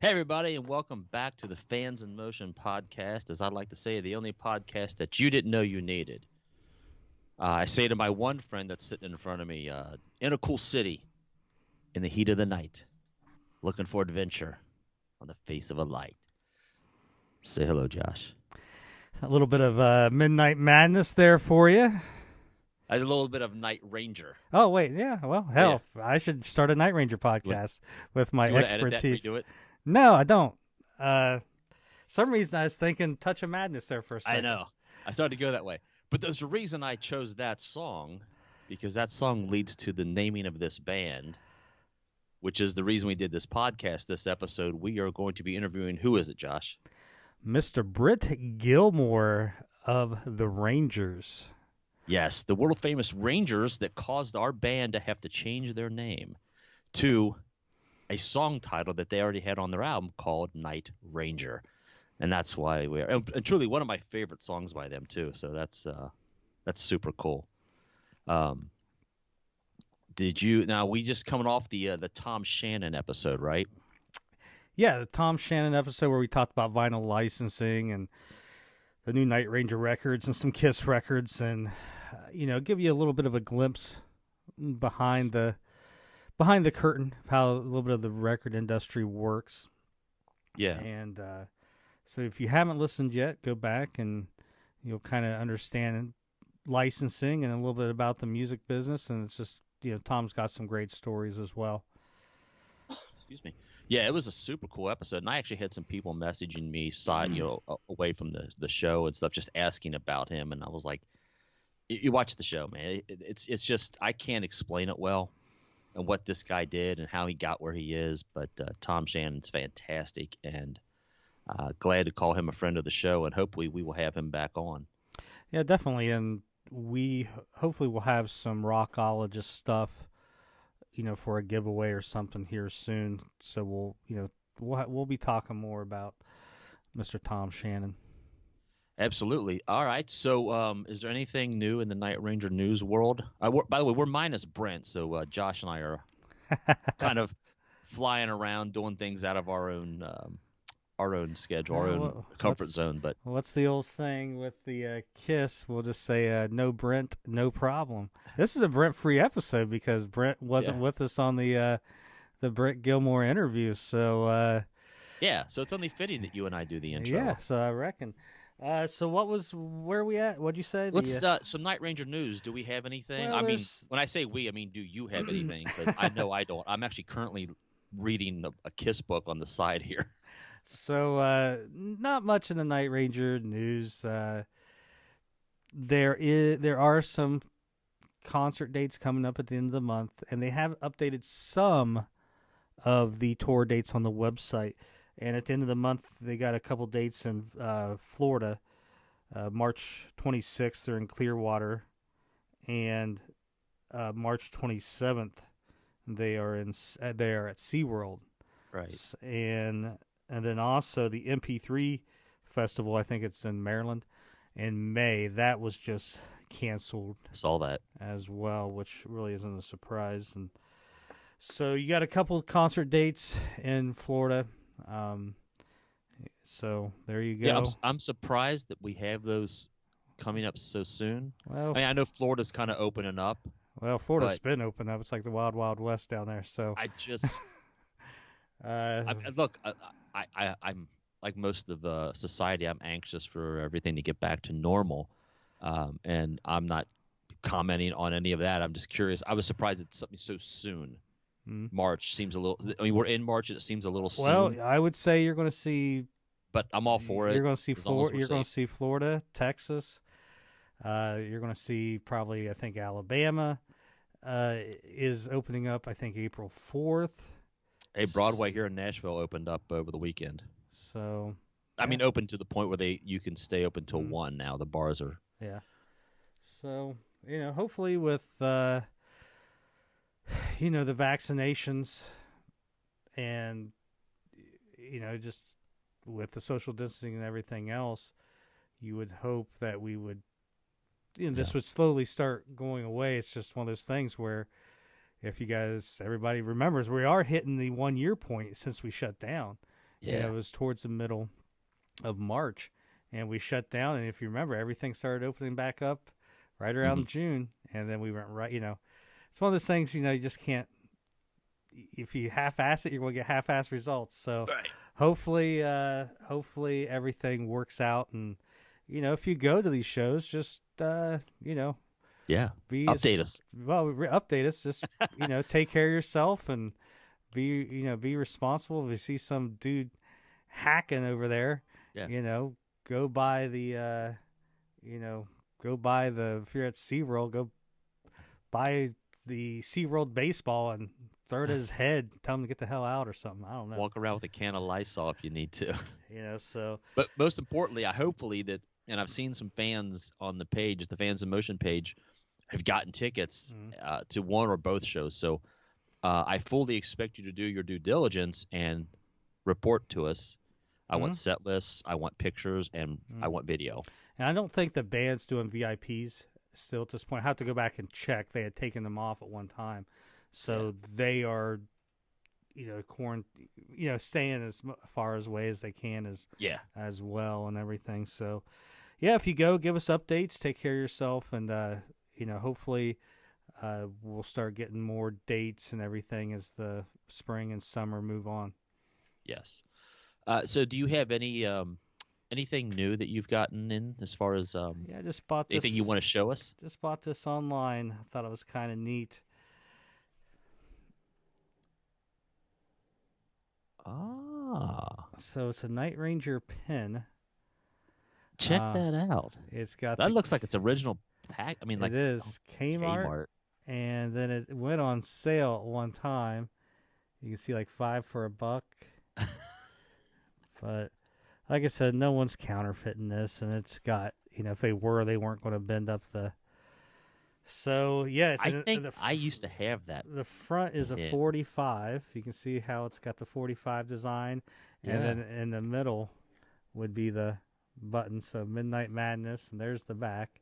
Hey, everybody, and welcome back to the Fans in Motion podcast. As I like to say, the only podcast that you didn't know you needed. I say to my one friend that's sitting in front of me, in a cool city, in the heat of the night, looking for adventure on the face of a light. Say hello, Josh. A little bit of Midnight Madness there for you. As a little bit of Night Ranger. Oh, wait. Yeah. Well, hell, I should start a Night Ranger podcast with my Do you expertise. want to edit that and redo it? No, I don't. Some reason I was thinking Touch of Madness there for a second. I know. I started to go that way. But there's a reason I chose that song, because that song leads to the naming of this band, which is the reason we did this podcast, this episode. We are going to be interviewing, who is it, Josh? Mr. Britt Gilmore of the Rangers. Yes, the world-famous Rangers that caused our band to have to change their name to a song title that they already had on their album called Night Ranger. And that's why we're and truly one of my favorite songs by them too. So that's super cool. We just coming off the Tom Shannon episode, right? Yeah, the Tom Shannon episode where we talked about vinyl licensing and the new Night Ranger records and some Kiss records, and give you a little bit of a glimpse behind the curtain of how a little bit of the record industry works. Yeah. And so if you haven't listened yet, go back and you'll kind of understand licensing and a little bit about the music business. And it's just, Tom's got some great stories as well. Excuse me. Yeah, it was a super cool episode. And I actually had some people messaging me away from the show and stuff, just asking about him. And I was like, you watch the show, man. It's just, I can't explain it well and what this guy did and how he got where he is. But Tom Shannon's fantastic, and glad to call him a friend of the show, and hopefully we will have him back on. Yeah, definitely. And we hopefully will have some Rockologist stuff, for a giveaway or something here soon. So we'll be talking more about Mr. Tom Shannon. Absolutely. All right. So, is there anything new in the Night Ranger news world? By the way, we're minus Brent, so Josh and I are kind of flying around doing things out of our own schedule, our own comfort zone. But what's the old saying with the Kiss? We'll just say, "No Brent, no problem." This is a Brent-free episode because Brent wasn't with us on the Britt Gilmore interview. So so it's only fitting that you and I do the intro. Yeah, so I reckon. So where are we at? What'd you say? Let's some Night Ranger news. Do we have anything? Well, I mean, when I say we, I mean, do you have anything? Because I know I don't. I'm actually currently reading a Kiss book on the side here. So not much in the Night Ranger news. There are some concert dates coming up at the end of the month, and they have updated some of the tour dates on the website. And at the end of the month, they got a couple dates in Florida. March 26th, they're in Clearwater, and March 27th, they are at SeaWorld. Right. And then also the MP3 Festival, I think it's in Maryland, in May. That was just canceled. Saw that as well, which really isn't a surprise. And so you got a couple concert dates in Florida. So there you go. Yeah, I'm surprised that we have those coming up so soon. Well, I know Florida's kind of opening up. Well, Florida's been opening up. It's like the Wild Wild West down there. So I just I'm like most of society. I'm anxious for everything to get back to normal, and I'm not commenting on any of that. I'm just curious. I was surprised it's something so soon. March seems a little. I mean, we're in March. It seems a little soon. Well, I would say you're going to see. But I'm all for it. You're going to see Florida. You're going to see Florida, Texas. You're going to see probably, I think, Alabama is opening up. I think April 4th. Hey, Broadway here in Nashville opened up over the weekend. So, I mean, open to the point where you can stay open till 1 now. The bars are. Yeah. So hopefully with. The vaccinations and, just with the social distancing and everything else, you would hope that we would, this would slowly start going away. It's just one of those things where if everybody remembers, we are hitting the 1 year point since we shut down. Yeah. It was towards the middle of March, and we shut down. And if you remember, everything started opening back up right around June, and then we went right. It's one of those things. You just can't. If you half-ass it, you're going to get half-ass results. So hopefully everything works out. And if you go to these shows, just update us. Update us. Just take care of yourself and be responsible. If you see some dude hacking over there, go by the if you're at SeaWorld, go buy the SeaWorld baseball and throw it at his head, tell him to get the hell out or something. I don't know. Walk around with a can of Lysol if you need to. So. But most importantly, hopefully that, and I've seen some fans on the page, the Fans in Motion page, have gotten tickets to one or both shows. So I fully expect you to do your due diligence and report to us. I want set lists, I want pictures, and I want video. And I don't think the band's doing VIPs still at this point. I have to go back and check. They had taken them off at one time. So they are, staying as far away as they can as well and everything. So, if you go, give us updates, take care of yourself, and, hopefully we'll start getting more dates and everything as the spring and summer move on. Yes. So do you have anything new that you've gotten in as far as I just bought this. Anything you want to show us? Just bought this online. I thought it was kind of neat. So it's a Night Ranger pin. Check that out. It's got that looks like it's original pack. I mean, it is Kmart, and then it went on sale at one time. You can see like 5 for $1. But like I said, no one's counterfeiting this, and it's got if they weren't going to bend up the. So I think I used to have that. The front is a 45. You can see how it's got the 45 design, and then in the middle would be the button. So Midnight Madness, and there's the back.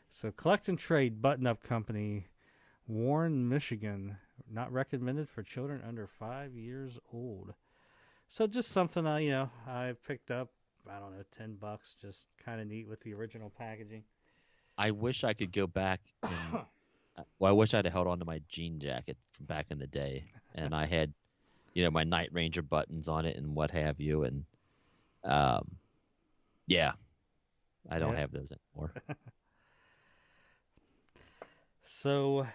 So Collect and Trade Button-Up Company, Warren, Michigan. Not recommended for children under 5 years old. So just something I picked up. I don't know, $10. Just kind of neat with the original packaging. I wish I could go back. I wish I'd have held on to my jean jacket from back in the day, and I had, my Night Ranger buttons on it and what have you, and I don't have those anymore. So,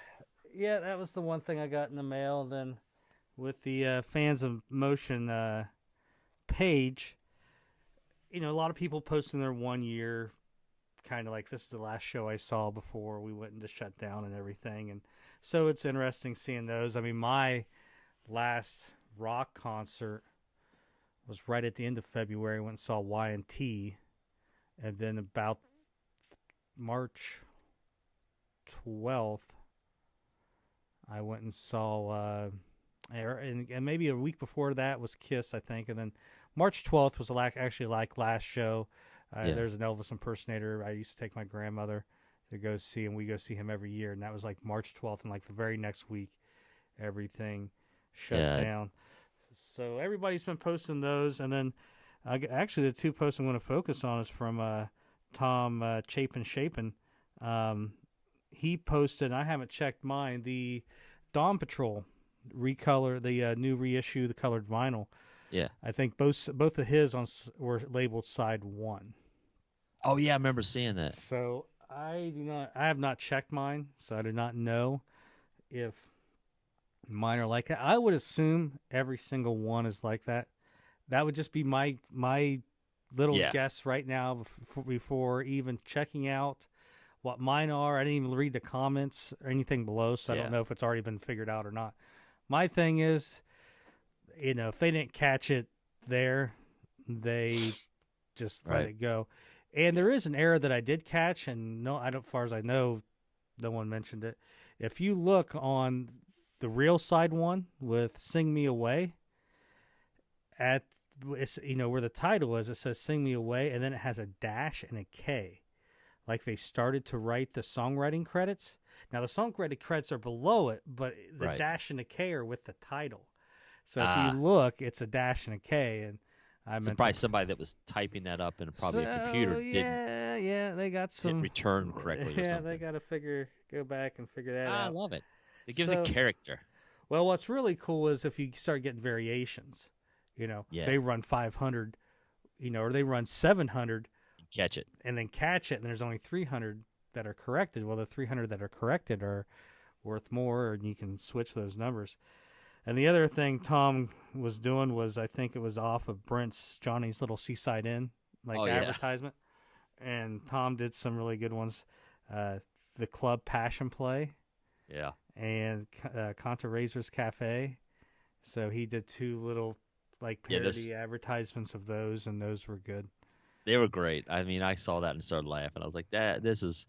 that was the one thing I got in the mail. Then, with the Fans of Motion page, a lot of people posting their 1 year. Kind of like, this is the last show I saw before we went into shutdown and everything, and so it's interesting seeing those. I mean, my last rock concert was right at the end of February. I went and saw Y&T, and then about March 12th, I went and saw, and maybe a week before that was Kiss, I think, and then March 12th was actually last show. There's an Elvis impersonator I used to take my grandmother to go see, and we go see him every year. And that was like March 12th, and like the very next week, everything shut down. So everybody's been posting those. And then actually the two posts I'm going to focus on is from Tom Chapin. He posted, and I haven't checked mine, the Dawn Patrol recolor, the new reissue, the colored vinyl. Yeah, I think both of his were labeled side 1. Oh yeah, I remember seeing that. So I have not checked mine, so I do not know if mine are like that. I would assume every single one is like that. That would just be my little guess right now before even checking out what mine are. I didn't even read the comments or anything below, so I don't know if it's already been figured out or not. My thing is, if they didn't catch it there, they just let it go. And there is an error that I did catch, and as far as I know, no one mentioned it. If you look on the real side 1 with "Sing Me Away," where the title is, it says "Sing Me Away," and then it has a dash and a K, like they started to write the songwriting credits. Now the songwriting credits are below it, but the dash and the K are with the title. So if you look, it's a dash and a K, and probably somebody that was typing that up in probably a computer didn't. They got some return correctly. Or something. They got to go back and figure that out. I love it. It gives it character. Well, what's really cool is if you start getting variations. They run 500, or they run 700. Catch it. And then catch it, and there's only 300 that are corrected. Well, the 300 that are corrected are worth more, and you can switch those numbers. And the other thing Tom was doing was, I think it was off of Johnny's Little Seaside Inn, advertisement. And Tom did some really good ones. The Club Passion Play. Yeah. And Contra Razor's Cafe. So he did 2 little parody advertisements of those, and those were good. They were great. I mean, I saw that and started laughing. I was like, this is,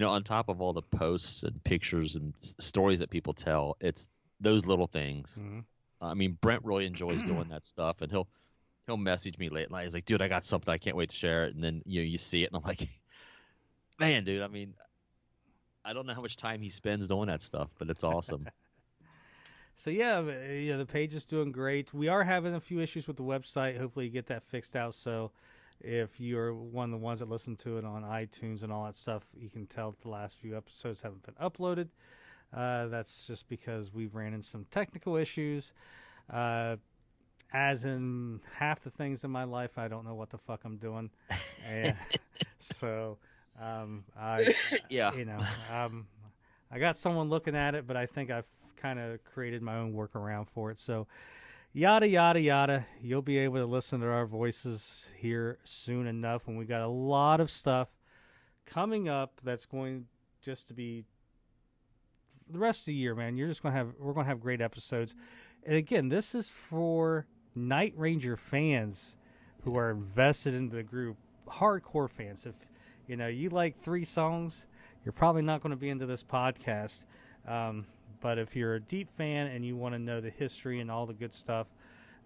on top of all the posts and pictures and stories that people tell, it's those little things. Mm-hmm. I mean, Brent really enjoys doing that stuff, and he'll message me late at night. He's like, dude, I got something. I can't wait to share it. And then, you see it, and I'm like, man, dude, I mean, I don't know how much time he spends doing that stuff, but it's awesome. So, the page is doing great. We are having a few issues with the website. Hopefully you get that fixed out. So if you're one of the ones that listen to it on iTunes and all that stuff, you can tell the last few episodes haven't been uploaded. That's just because we've ran into some technical issues. As in half the things in my life, I don't know what the fuck I'm doing. And so, I got someone looking at it, but I think I've kind of created my own workaround for it. So, yada, yada, yada. You'll be able to listen to our voices here soon enough. And we got a lot of stuff coming up that's going just to be the rest of the year, man. We're going to have great episodes. And again, this is for Night Ranger fans who are invested in the group, hardcore fans. If you like 3 songs, you're probably not going to be into this podcast. But if you're a deep fan and you want to know the history and all the good stuff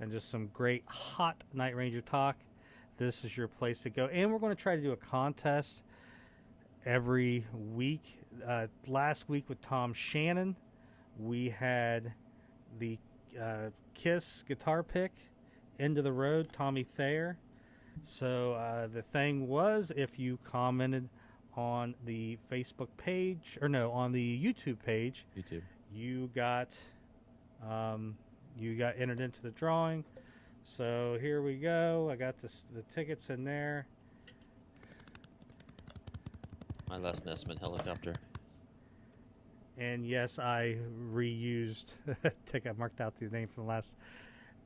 and just some great hot Night Ranger talk, this is your place to go. And we're going to try to do a contest every week. Last week with Tom Shannon, we had the Kiss guitar pick, End of the Road, Tommy Thayer. So the thing was, if you commented on the Facebook page, on the YouTube page, you got entered into the drawing. So here we go. I got the tickets in there. My Les Nessman helicopter. And yes, I reused a ticket. I marked out the name from the last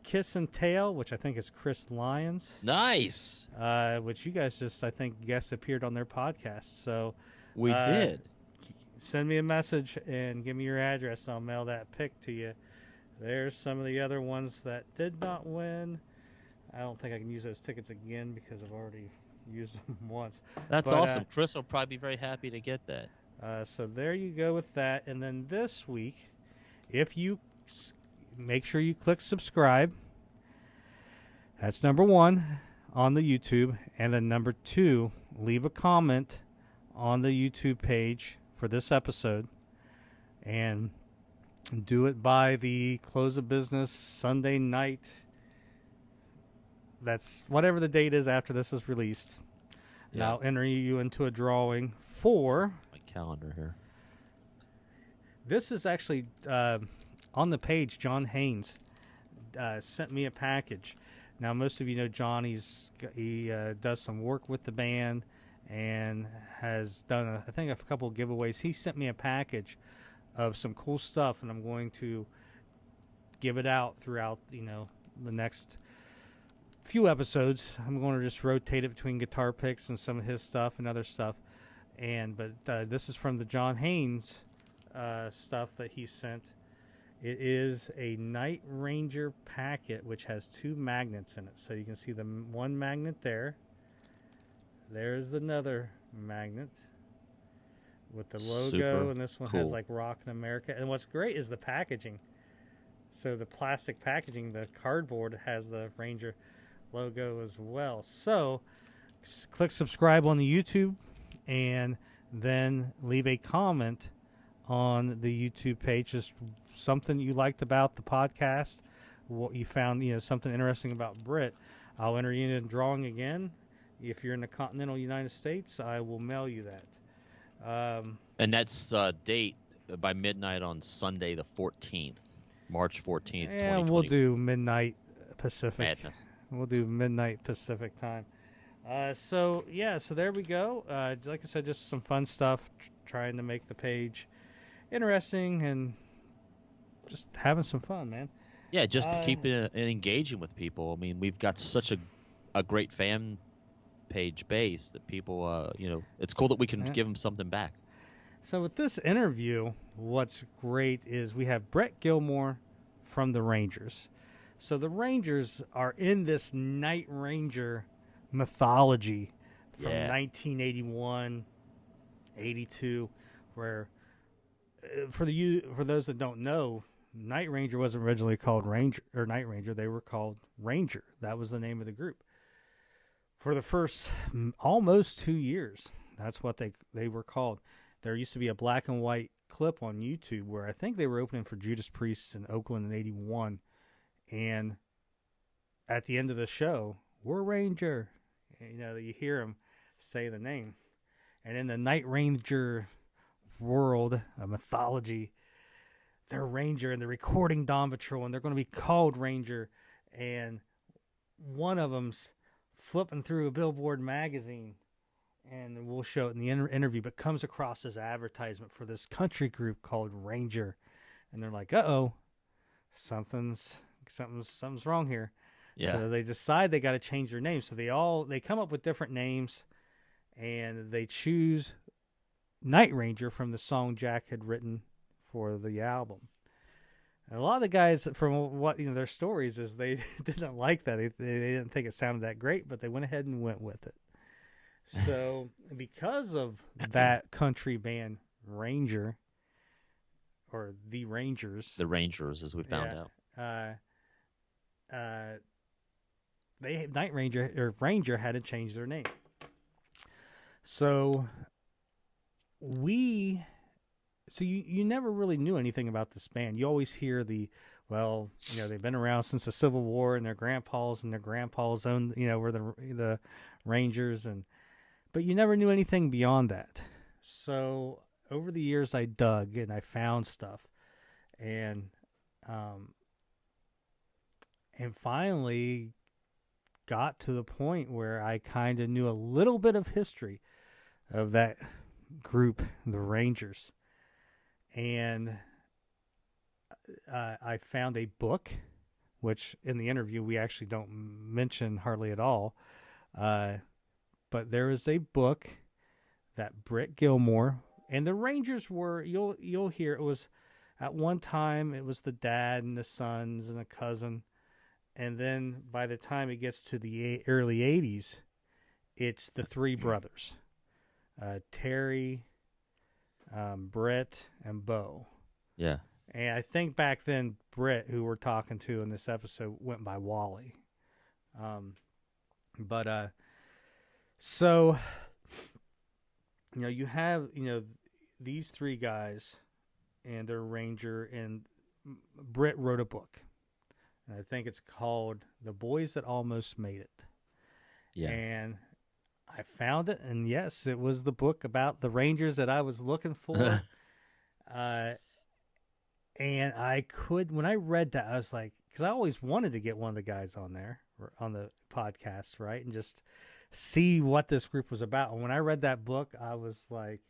Kiss and Tail, which I think is Chris Lyons. Nice. Which you guys just, I think, guest appeared on their podcast. So we did. Send me a message and give me your address, and I'll mail that pic to you. There's some of the other ones that did not win. I don't think I can use those tickets again because I've already used them once. That's awesome. Chris will probably be very happy to get that. So there you go with that. And then this week, if you make sure you click subscribe, that's number 1 on the YouTube. And then number 2, leave a comment on the YouTube page for this episode. And do it by the close of business Sunday night. That's whatever the date is after this is released. Yeah. And I'll enter you into a drawing for... my calendar here. This is actually on the page. John Haynes sent me a package. Now, most of you know John. He does some work with the band and has done, I think, a couple of giveaways. He sent me a package of some cool stuff, and I'm going to give it out throughout, the next few episodes. I'm going to just rotate it between guitar picks and some of his stuff and other stuff. But this is from the John Haynes stuff that he sent. It is a Night Ranger packet, which has 2 magnets in it. So you can see the one magnet there. There's another magnet with the logo, super and this one cool. has like Rockin' America. And what's great is the packaging. So the plastic packaging, the cardboard has the Ranger logo as well. So click subscribe on the YouTube and then leave a comment on the YouTube page, just something you liked about the podcast what you found, something interesting about Britt, I'll enter you in a drawing again. If you're in the continental United States, I will mail you that. And that's date by midnight on Sunday the 14th, March 14th, 2020. And we'll do midnight Pacific. Madness. We'll do midnight Pacific time. So there we go. Like I said, just some fun stuff, trying to make the page interesting and just having some fun, man. Yeah, just to keep it engaging with people. I mean, we've got such a great fan page base that people, it's cool that we can give them something back. So with this interview, what's great is we have Britt Gilmore from the Rangers. So the Rangers are in this Night Ranger mythology from 1981, 82, where for those that don't know, Night Ranger wasn't originally called Ranger or Night Ranger. They were called Ranger. That was the name of the group. For the first almost 2 years, that's what they were called. There used to be a black and white clip on YouTube where I think they were opening for Judas Priest in Oakland in 81. And at the end of the show, we're Ranger. You hear them say the name. And in the Night Ranger world, a mythology, they're Ranger, and they're recording Dawn Patrol, and they're going to be called Ranger. And one of them's flipping through a Billboard magazine, and we'll show it in the interview, but comes across this advertisement for this country group called Ranger. And they're like, uh-oh, something's wrong here. Yeah. So they decide they got to change their name. So they come up with different names, and they choose Night Ranger from the song Jack had written for the album. And a lot of the guys, from what their stories is, they didn't like that. They didn't think it sounded that great, but they went ahead and went with it. So because of that country band Ranger, or the Rangers, as we found out, Night Ranger or Ranger had to change their name. So you never really knew anything about this band. You always hear they've been around since the Civil War, and their grandpas owned, were the Rangers, but you never knew anything beyond that. So over the years, I dug and I found stuff, and finally got to the point where I kind of knew a little bit of history of that group, the Rangers. And I found a book, which in the interview we actually don't mention hardly at all. But there is a book that Britt Gilmore and the Rangers were. You'll hear it was at one time it was the dad and the sons and a cousin, and then by the time it gets to the early '80s, it's the three brothers, Terry, Britt, and Bo. Yeah. And I think back then, Britt, who we're talking to in this episode, went by Wally. So, you have, these three guys and their Ranger, and Britt wrote a book. And I think it's called The Boys That Almost Made It. Yeah. And I found it, and yes, it was the book about the Rangers that I was looking for. And when I read that, I was like, because I always wanted to get one of the guys on there, on the podcast, right? And just see what this group was about. And when I read that book, I was like,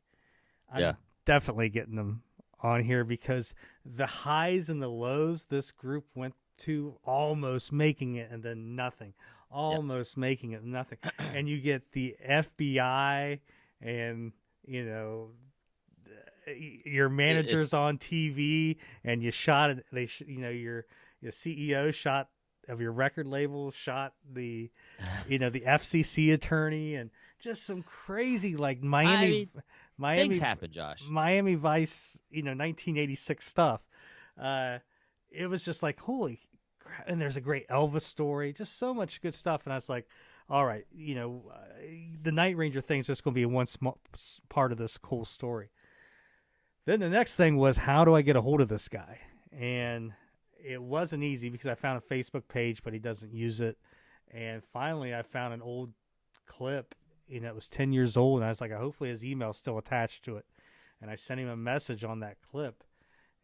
I'm definitely getting them on here, because the highs and the lows this group went to, almost making it and then nothing. Almost making it nothing. And you get the FBI and, your manager's on TV, and you shot it. Your CEO shot of your record label shot the FCC attorney, and just some crazy Miami things happen, Josh. Miami Vice, 1986 stuff. It was just like, holy crap. And there's a great Elvis story, just so much good stuff. And I was like, all right, the Night Ranger thing's just going to be one small part of this cool story. Then the next thing was, how do I get a hold of this guy? And it wasn't easy because I found a Facebook page, but he doesn't use it. And finally, I found an old clip, it was 10 years old, and I was like, hopefully his email's still attached to it. And I sent him a message on that clip,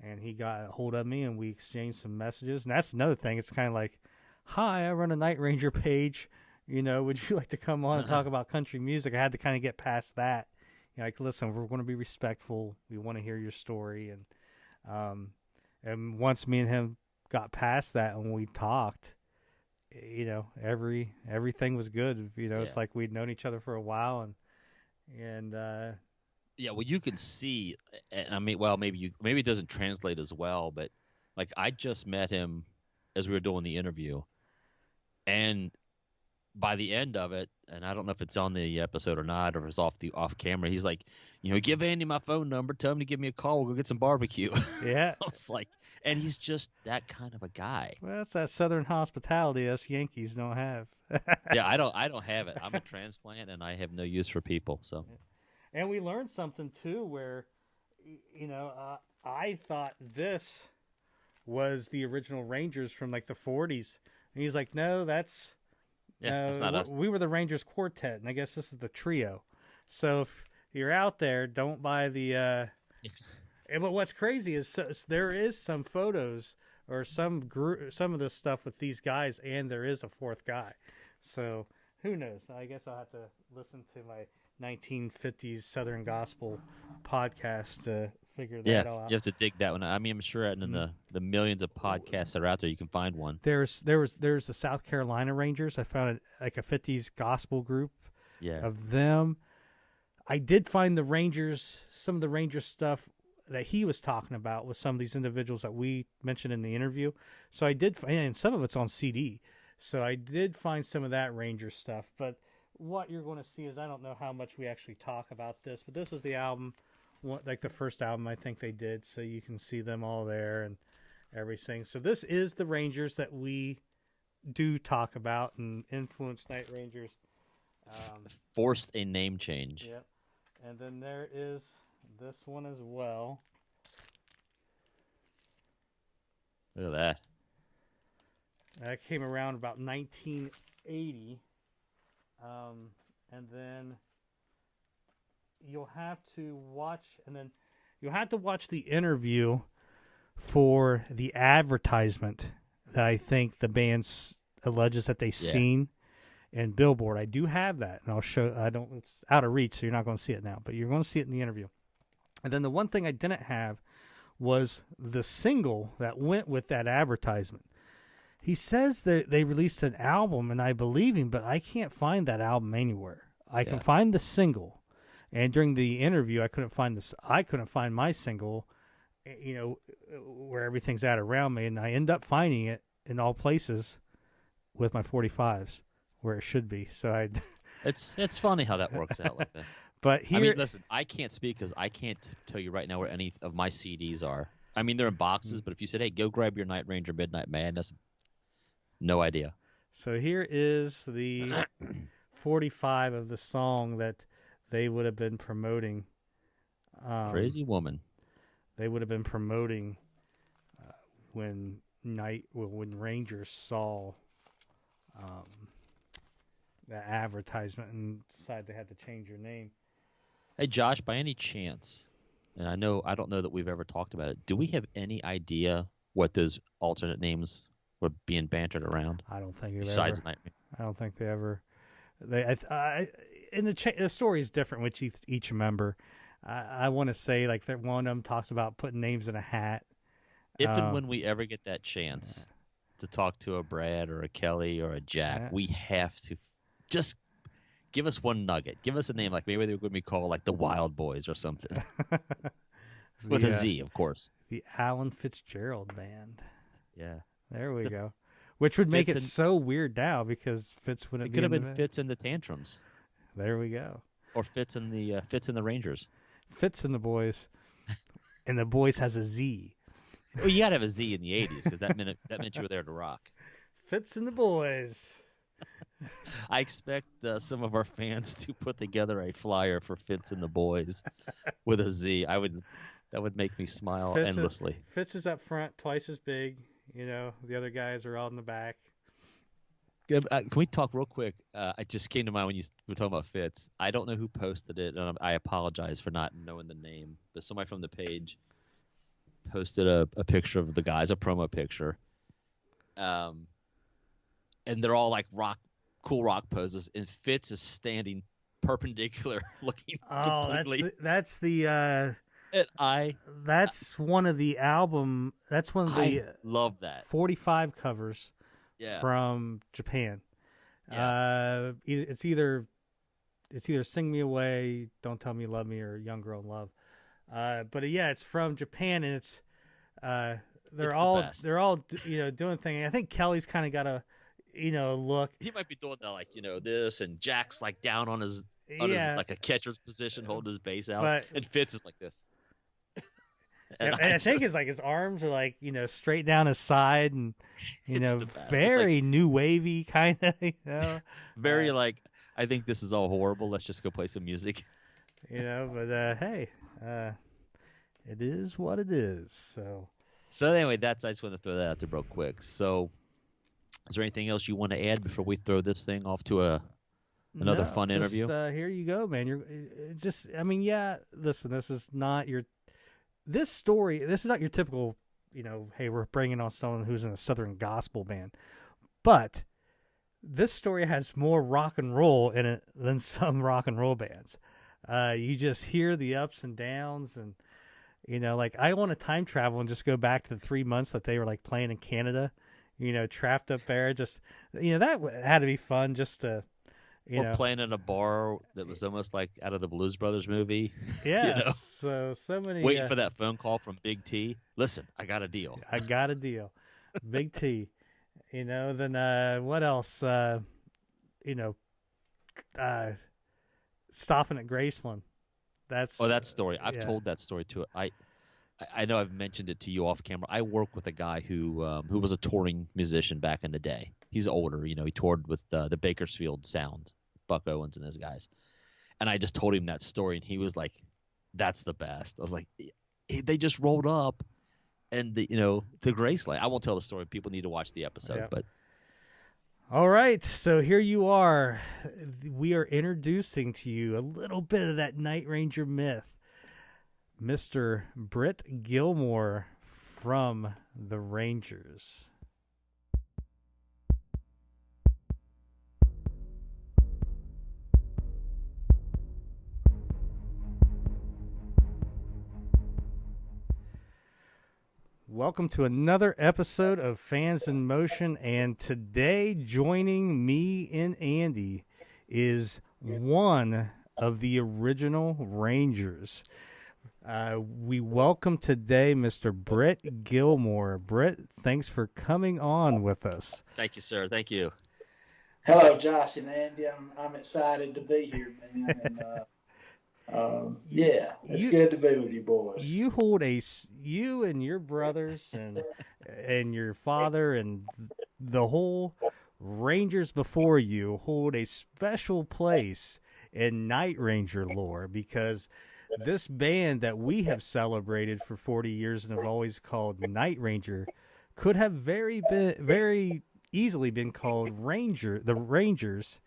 and he got a hold of me, and we exchanged some messages. And that's another thing. It's kind of like, hi, I run a Night Ranger page. Would you like to come on and talk about country music? I had to kind of get past that. Like, listen, we're going to be respectful. We want to hear your story. And once me and him got past that and we talked, everything was good. It's like we'd known each other for a while, and yeah, well, you can see, and I mean, well, maybe it doesn't translate as well, but like I just met him as we were doing the interview, and by the end of it, and I don't know if it's on the episode or not, or if it's off camera, he's like, give Andy my phone number, tell him to give me a call, we'll go get some barbecue. Yeah. I was like, and he's just that kind of a guy. Well, that's that Southern hospitality us Yankees don't have. Yeah, I don't have it. I'm a transplant, and I have no use for people. So, and we learned something too, where, I thought this was the original Rangers from like the 40s, and he's like, no, that's not us. We were the Rangers quartet, and I guess this is the trio. So if you're out there, don't buy the. But what's crazy is there is some photos or some of this stuff with these guys, and there is a fourth guy. So who knows? I guess I'll have to listen to my 1950s Southern Gospel podcast to figure that out. You have to dig that one out. I mean, I'm sure in the millions of podcasts that are out there, you can find one. There's the South Carolina Rangers. I found like a 50s gospel group of them. I did find some of the Rangers stuff that he was talking about with some of these individuals that we mentioned in the interview. So I did, and some of it's on CD. So I did find some of that Ranger stuff. But what you're going to see is, I don't know how much we actually talk about this, but this was the album, like the first album I think they did. So you can see them all there and everything. So this is the Rangers that we do talk about and influenced Night Rangers. Forced a name change. Yep. And then there is this one as well. Look at that. That came around about 1980. And then you'll have to watch the interview for the advertisement that I think the band alleges that they seen in Billboard. I do have that, and I'll show. It's out of reach, so you're not going to see it now, but you're going to see it in the interview. And then the one thing I didn't have was the single that went with that advertisement. He says that they released an album, and I believe him, but I can't find that album anywhere. I can find the single, and during the interview, I couldn't find my single, where everything's at around me, and I end up finding it in all places with my 45s where it should be. So it's funny how that works out like that. But here, I mean, listen, I can't speak because I can't tell you right now where any of my CDs are. I mean, they're in boxes, but if you said, hey, go grab your Night Ranger Midnight Madness, no idea. So here is the 45 of the song that they would have been promoting. Crazy Woman. They would have been promoting when Rangers saw the advertisement and decided they had to change your name. Hey, Josh, by any chance, and I don't know that we've ever talked about it, do we have any idea what those alternate names were being bantered around? I don't think besides Nightmare. I don't think they ever. The story is different with each member. I want to say like that one of them talks about putting names in a hat. If and when we ever get that chance to talk to a Brad or a Kelly or a Jack, we have to just give us one nugget. Give us a name, like maybe they're going to be called like the Wild Boys or something. With a Z, of course. The Alan Fitzgerald Band. Yeah. There we go. Which would make it so weird now because Fitz wouldn't be. It could have been Fitz in the Tantrums. There we go. Or Fitz in the Rangers. Fitz in the Boys. And the Boys has a Z. Well, you got to have a Z in the 80s because that meant you were there to rock. Fitz and the Boys. I expect some of our fans to put together a flyer for Fitz and the Boys with a Z. That would make me smile endlessly. Fitz is up front, twice as big. The other guys are all in the back. Can we talk real quick? It just came to mind when you were talking about Fitz. I don't know who posted it, and I apologize for not knowing the name. But somebody from the page posted a picture of the guys, a promo picture. And they're all like cool rock poses, and Fitz is standing perpendicular, looking completely. That's the. And that's one of the album. That's one of the. I love that 45 covers. Yeah. From Japan. Yeah. It's either Sing Me Away, Don't Tell Me You Love Me, or Young Girl in Love. But yeah, it's from Japan, and it's they're all doing things. I think Kelly's kind of got a look. He might be doing that this, and Jack's like down on his like a catcher's position, holding his base out, and Fitz is like this. And I think his arms are straight down his side, and very new wavy kind of. Very I think this is all horrible. Let's just go play some music. But hey, it is what it is. So anyway, I just want to throw that out there real quick. So, is there anything else you want to add before we throw this thing off to another fun interview? Here you go, man. Listen, this is not your. This is not your typical, hey, we're bringing on someone who's in a Southern gospel band. But this story has more rock and roll in it than some rock and roll bands. You just hear the ups and downs, and, I want to time travel and just go back to the 3 months that they were, playing in Canada, trapped up there. Just, that had to be fun just to... Or playing in a bar that was almost like out of the Blues Brothers movie. Yeah, so many... Waiting for that phone call from Big T. Listen, I got a deal. Big T. Then what else? Stopping at Graceland. That story. I've told that story too. I know I've mentioned it to you off camera. I work with a guy who was a touring musician back in the day. He's older, he toured with the Bakersfield Sound, Buck Owens and those guys. And I just told him that story, and he was like, "That's the best." I was like, "They just rolled up, and to Graceland." I won't tell the story. People need to watch the episode. Yeah. But all right, so here you are. We are introducing to you a little bit of that Night Ranger myth. Mr. Britt Gilmore from the Rangers. Welcome to another episode of Fans in Motion, and today joining me and Andy is one of the original Rangers. We welcome today Mr. Britt Gilmore. Britt, thanks for coming on with us. Thank you, sir. Thank you. Hello, Josh and Andy. I'm excited to be here, man. And, it's good to be with you boys. You and your brothers and your father and the whole Rangers before you hold a special place in Night Ranger lore, because this band that we have celebrated for 40 years and have always called Night Ranger could have very easily been called the Rangers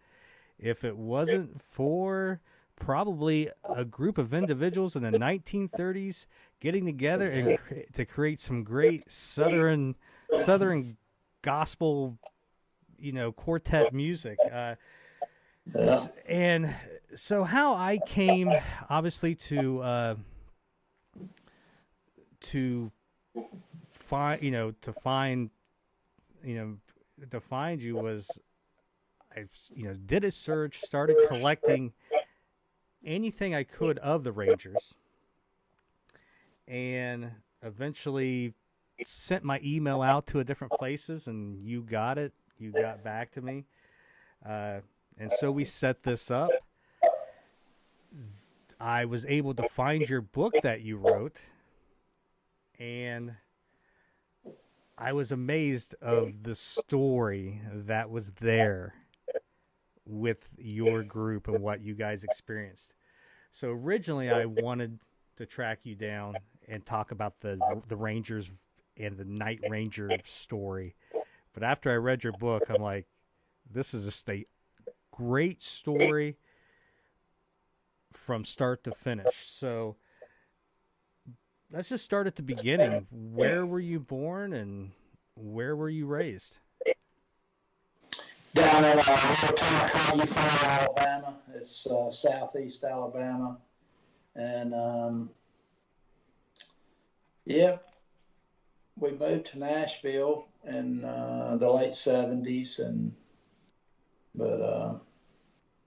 if it wasn't for probably a group of individuals in the 1930s getting together and to create some great Southern gospel, quartet music. And so how I came, obviously, to find you was I did a search, started collecting anything I could of the Rangers, and eventually sent my email out to different places, and you got it. You got back to me. And so we set this up. I was able to find your book that you wrote, and I was amazed of the story that was there with your group and what you guys experienced. So originally I wanted to track you down and talk about the Rangers and the Night Ranger story. But after I read your book, I'm like, this is just a great story from start to finish. So let's just start at the beginning. Where were you born and where were you raised? Down in a little town called Eufaula, Alabama. It's southeast Alabama. And, we moved to Nashville in the late 70s. But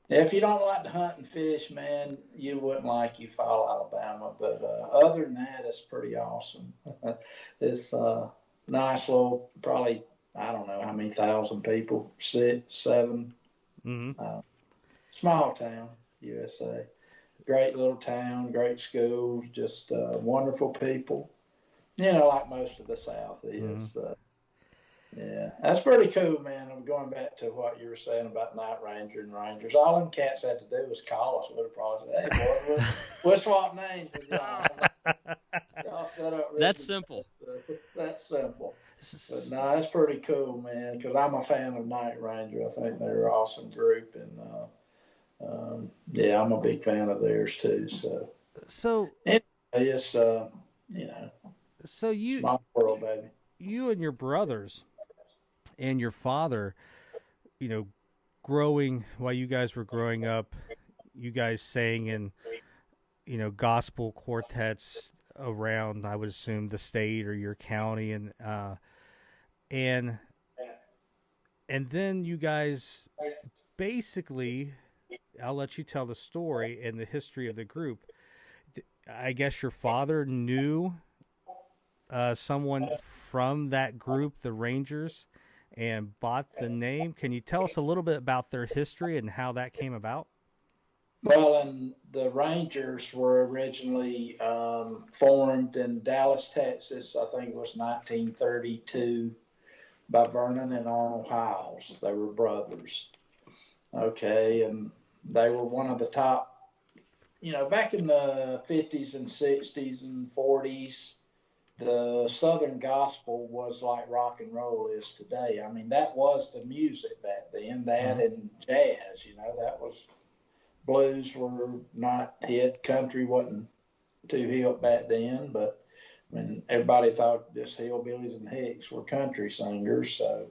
if you don't like to hunt and fish, man, you wouldn't like Eufaula, Alabama. But other than that, it's pretty awesome. It's nice little, probably, I don't know how many thousand people, 6, 7. Small town, USA. Great little town, great schools, just wonderful people. Like most of the South is. Yeah, that's pretty cool, man. I'm going back to what you were saying about Night Ranger and Rangers. All them cats had to do was call us. We'd have probably said, hey, boy, we'll swap names with y'all. Y'all set up. That's simple. That's simple. But no, that's pretty cool, man, because I'm a fan of Night Ranger. I think they're an awesome group. And, I'm a big fan of theirs, too. So it's, So small world, baby. You and your brothers and your father, growing while you guys were growing up, you guys sang in, gospel quartets around, I would assume, the state or your county, and then you guys basically, I'll let you tell the story and the history of the group. I guess your father knew someone from that group, the Rangers, and bought the name. Can you tell us a little bit about their history and how that came about? Well, and the Rangers were originally formed in Dallas, Texas. I think it was 1932 by Vernon and Arnold Hiles. They were brothers. Okay, and they were one of the top, back in the 50s and 60s and 40s, the Southern gospel was like rock and roll is today. I mean, that was the music back then, that and jazz, that was, blues were not hit, country wasn't too hip back then, but everybody thought just hillbillies and hicks were country singers, so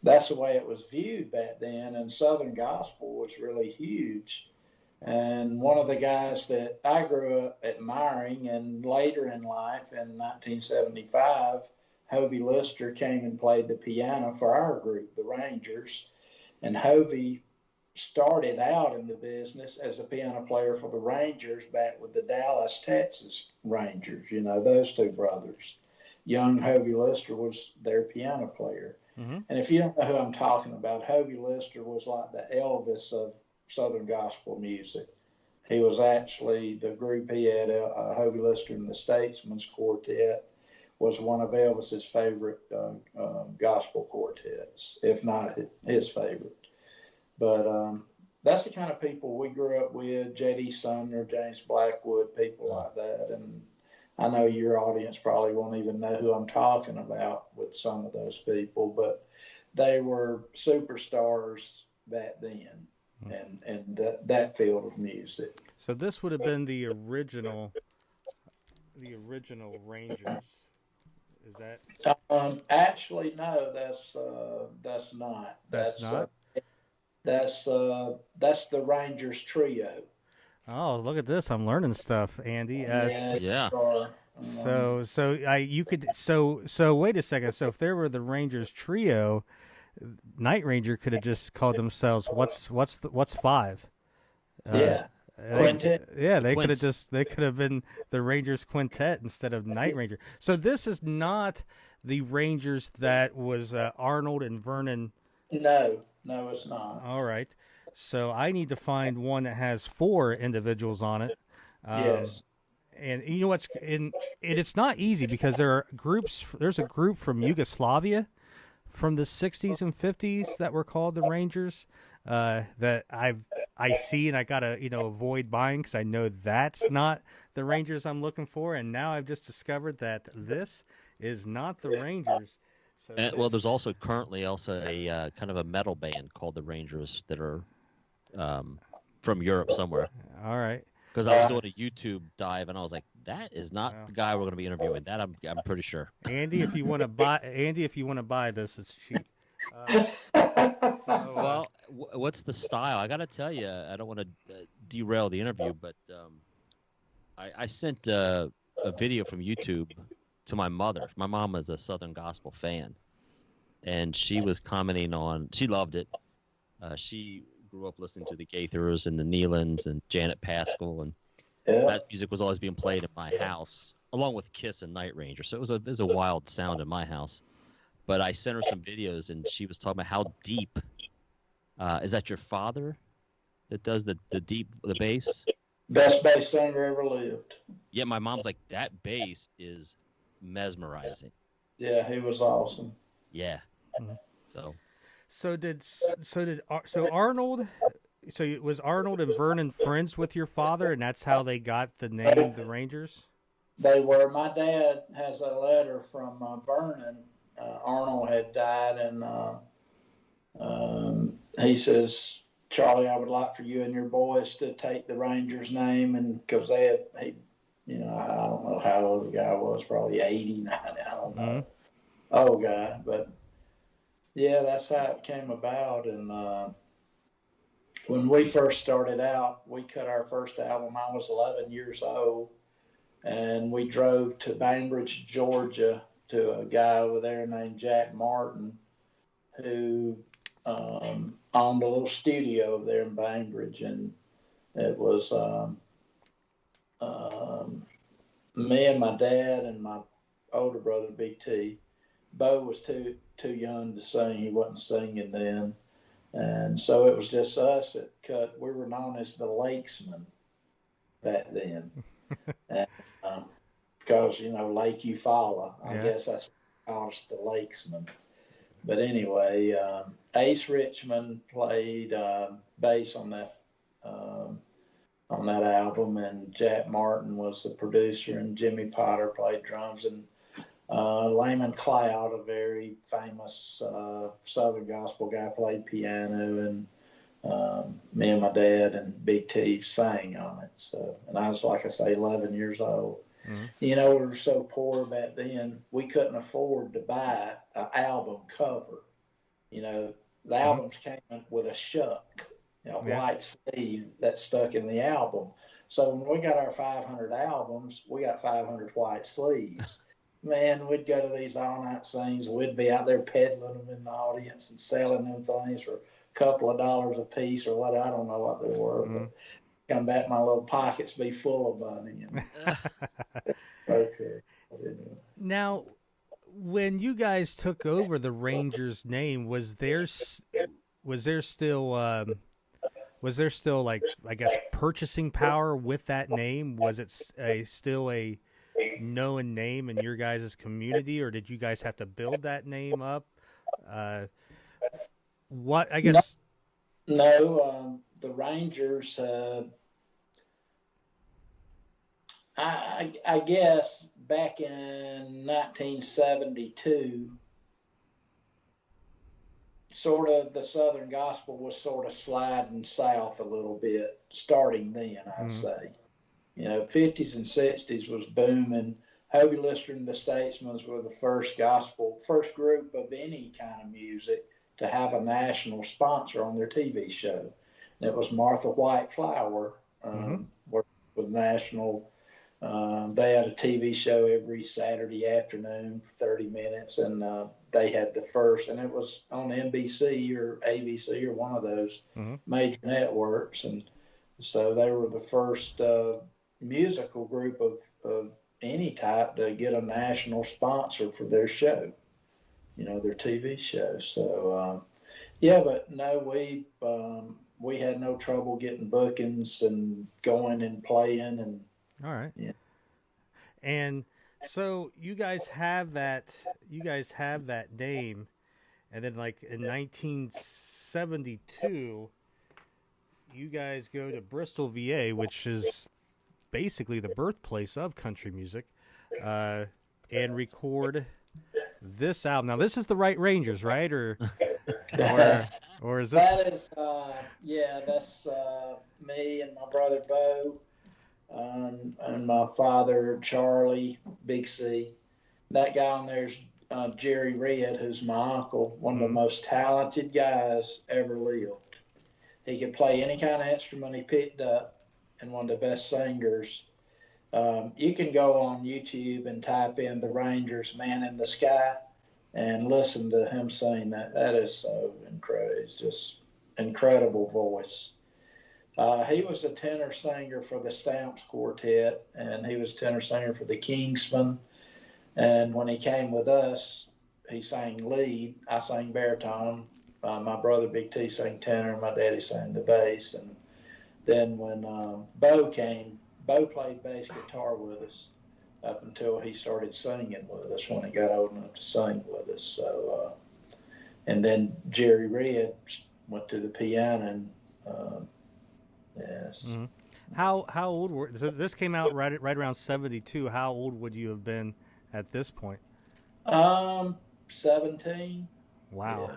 that's the way it was viewed back then, and Southern gospel was really huge. And one of the guys that I grew up admiring, and later in life, in 1975, Hovey Lister came and played the piano for our group, the Rangers. And Hovey started out in the business as a piano player for the Rangers back with the Dallas, Texas Rangers, those two brothers. Young Hovey Lister was their piano player. And if you don't know who I'm talking about, Hovey Lister was like the Elvis of Southern gospel music. He was actually, the group he had, Hovey Lister and the Statesman's Quartet, was one of Elvis's favorite gospel quartets, if not his favorite. But that's the kind of people we grew up with, J.D. Sumner, James Blackwood, people like that. And I know your audience probably won't even know who I'm talking about with some of those people, but they were superstars back then. And that field of music. So this would have been the original Rangers. Is that? Actually, no. That's not. That's not. That's the Rangers trio. Oh, look at this! I'm learning stuff, Andy. Yeah. So wait a second. So if there were the Rangers trio, Night Ranger could have just called themselves what's five? Quintet. They could have been the Rangers Quintet instead of Night Ranger. So this is not the Rangers that was Arnold and Vernon. No, it's not. All right. So I need to find one that has 4 individuals on it. Yes. And you know what's it's not easy because there are groups. There's a group from Yugoslavia from the 60s and 50s that were called the Rangers that I see, and I gotta avoid buying because I know that's not the Rangers I'm looking for. And now I've just discovered that this is not the Rangers. So Well, there's also currently a kind of a metal band called the Rangers that are from Europe somewhere. all right. Because I was doing a YouTube dive and I was like, that is not the guy we're going to be interviewing. That I'm pretty sure. Andy, if you want to buy this, it's cheap. Well, what's the style? I got to tell you, I don't want to derail the interview, but I sent a video from YouTube to my mother. My mom is a Southern gospel fan, and she was commenting on. She loved it. She grew up listening to the Gaithers and the Nealons and Janet Paschal, and that music was always being played in my house, along with Kiss and Night Ranger. So it was a wild sound in my house. But I sent her some videos, and she was talking about how deep. Is that your father that does the bass? Best bass singer ever lived. Yeah, my mom's like, that bass is mesmerizing. Yeah, he was awesome. Yeah. So Arnold. So was Arnold and Vernon friends with your father, and that's how they got the name the Rangers? They were. My dad has a letter from Vernon. Arnold had died, and he says, "Charlie, I would like for you and your boys to take the Rangers name," and because I don't know how old the guy was, probably 80, 90, I don't know, old guy, but yeah, that's how it came about. And when we first started out, we cut our first album. I was 11 years old, and we drove to Bainbridge, Georgia, to a guy over there named Jack Martin, who owned a little studio over there in Bainbridge, and it was me and my dad and my older brother BT. Bo was too young to sing; he wasn't singing then, and so it was just us that cut. We were known as the Lakesmen back then, and because Lake Eufaula, I guess that's what called us the Lakesmen. But anyway, Ace Richmond played bass on that album, and Jack Martin was the producer, and Jimmy Potter played drums, and Layman Cloud, a very famous Southern gospel guy, played piano, and me and my dad and Big T sang on it. So, and I was, like I say, 11 years old. We were so poor back then, we couldn't afford to buy an album cover. The albums came with a shuck, white sleeve that stuck in the album. So when we got our 500 albums, we got 500 white sleeves. Man, we'd go to these all-night sings. We'd be out there peddling them in the audience and selling them things for a couple of dollars a piece or what. I don't know what they were. But come back, my little pockets be full of money. Okay. Now, when you guys took over the Rangers name, was there still like, I guess, purchasing power with that name? Was it still a known name in your guys' community, or did you guys have to build that name up? What, I guess. No, the Rangers, I guess back in 1972, sort of the Southern gospel was sort of sliding south a little bit, starting then, I'd say. 50s and 60s was booming. Hobie Lister and the Statesmen were the first group of any kind of music to have a national sponsor on their TV show. And it was Martha White Flower, with national. They had a TV show every Saturday afternoon for 30 minutes, and they had the first, and it was on NBC or ABC or one of those major networks. And so they were the first musical group of any type to get a national sponsor for their show, their TV show. So, but no, we had no trouble getting bookings and going and playing. And all right. Yeah. And so you guys have that name, and then like in 1972, you guys go to Bristol, VA, which is basically the birthplace of country music. and record this album. Now, this is the Right Rangers, right? Or is this? That is, that's me and my brother Bo, and my father Charlie, Big C. That guy on there's Jerry Red, who's my uncle, one of the most talented guys ever lived. He could play any kind of instrument he picked up, and one of the best singers. You can go on YouTube and type in the Rangers Man in the Sky and listen to him sing that. That is so incredible. It's just incredible voice. He was a tenor singer for the Stamps Quartet, and he was a tenor singer for the Kingsmen. And when he came with us, he sang lead. I sang baritone. My brother Big T sang tenor, and my daddy sang the bass. And then when Bo came, Bo played bass guitar with us up until he started singing with us when he got old enough to sing with us. So, and then Jerry Red went to the piano, and yes. Mm-hmm. How old were? So this came out right around 72. How old would you have been at this point? 17. Wow. Yeah.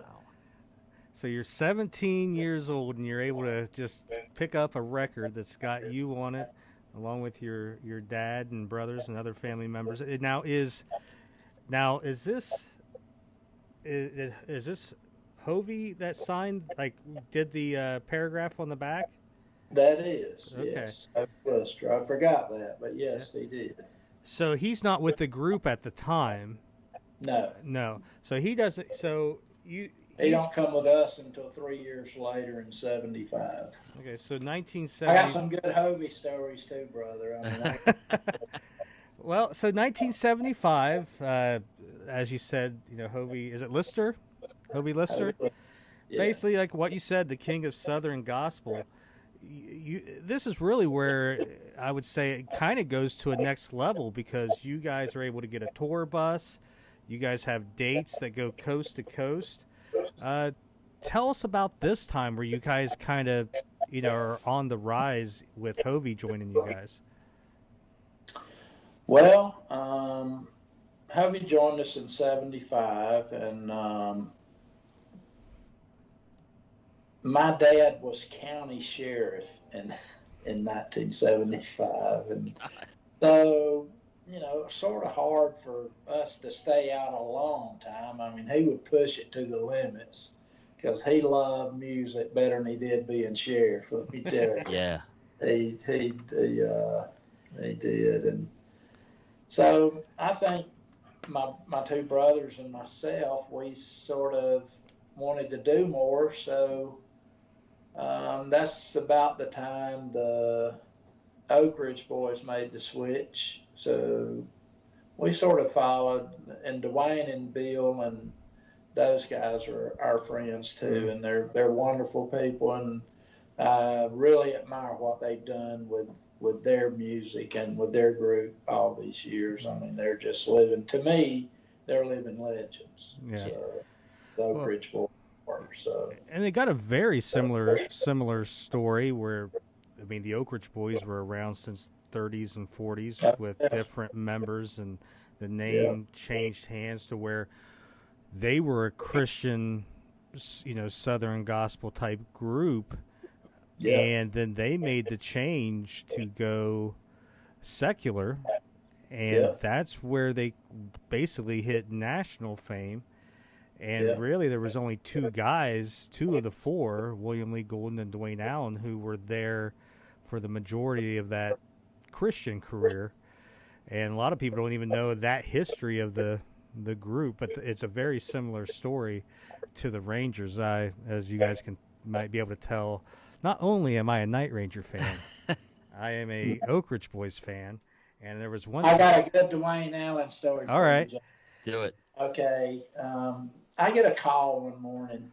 So you're 17 years old, and you're able to just pick up a record that's got you on it, along with your dad and brothers and other family members. Is this Hovey that signed, like, did the paragraph on the back? That is, okay. Yes. I forgot that, but yes, he did. So he's not with the group at the time. No. So he doesn't. So He don't come with us until 3 years later in 75. Okay, so 1970. I got some good Hovey stories too, brother. Well, so 1975, as you said, Hovey, is it Lister? Hovey Lister? Yeah. Basically, like what you said, the king of Southern gospel. This is really where I would say it kind of goes to a next level, because you guys are able to get a tour bus. You guys have dates that go coast to coast. Tell us about this time where you guys kind of, are on the rise with Hovey joining you guys. Well, Hovey joined us in 75, and my dad was county sheriff in 1975, and so sort of hard for us to stay out a long time. I mean, he would push it to the limits because he loved music better than he did being sheriff. Let me tell you. Yeah. He did, and so I think my two brothers and myself, we sort of wanted to do more. So that's about the time the Oak Ridge Boys made the switch. So we sort of followed, and Dwayne and Bill and those guys are our friends too, and they're wonderful people, and I really admire what they've done with their music and with their group all these years. I mean, they're just living legends. Yeah. So, the Oak Ridge Boys. So. And they got a very similar story where, I mean, the Oak Ridge Boys were around since 30s and 40s with different members, and the name changed hands to where they were a Christian, Southern gospel type group, and then they made the change to go secular, and that's where they basically hit national fame. And really, there was only two of the four, William Lee Golden and Dwayne Allen, who were there for the majority of that Christian career. And a lot of people don't even know that history of the group, but it's a very similar story to the Rangers. As you guys might be able to tell, not only am I a Night Ranger fan, I am a Oak Ridge Boys fan. And there was one. I got a good Dwayne Allen story. All right, do it. Okay, I get a call one morning,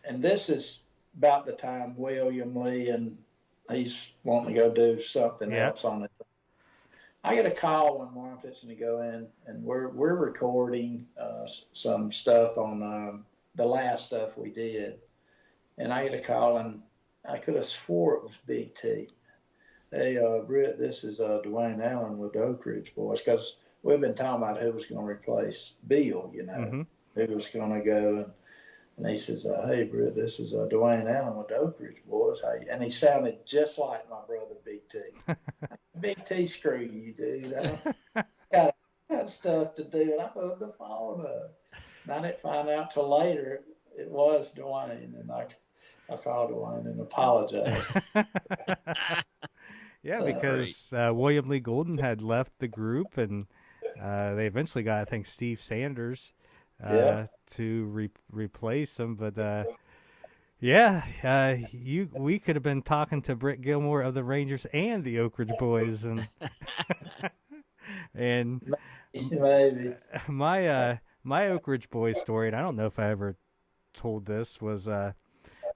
and this is about the time William Lee, and he's wanting to go do something else on it. I get a call one morning, fixing to go in, and we're recording some stuff on the last stuff we did, and I get a call, and I could have swore it was Big T. Hey, Britt, this is Dwayne Allen with the Oak Ridge Boys, because we've been talking about who was going to replace Bill, you know, who was going to go. And he says, hey, Britt, this is Dwayne Allen with the Oak Ridge Boys. And he sounded just like my brother, Big T. Big T, screw you, dude. I got stuff to do. And I hooked the phone up. And I didn't find out till later it was Dwayne. And I called Dwayne and apologized. Yeah, because William Lee Golden had left the group, and they eventually got, I think, Steve Sanders to replace him. But we could have been talking to Britt Gilmore of the Rangers and the Oak Ridge Boys, and and maybe my Oak Ridge Boys story, and I don't know if I ever told this, was there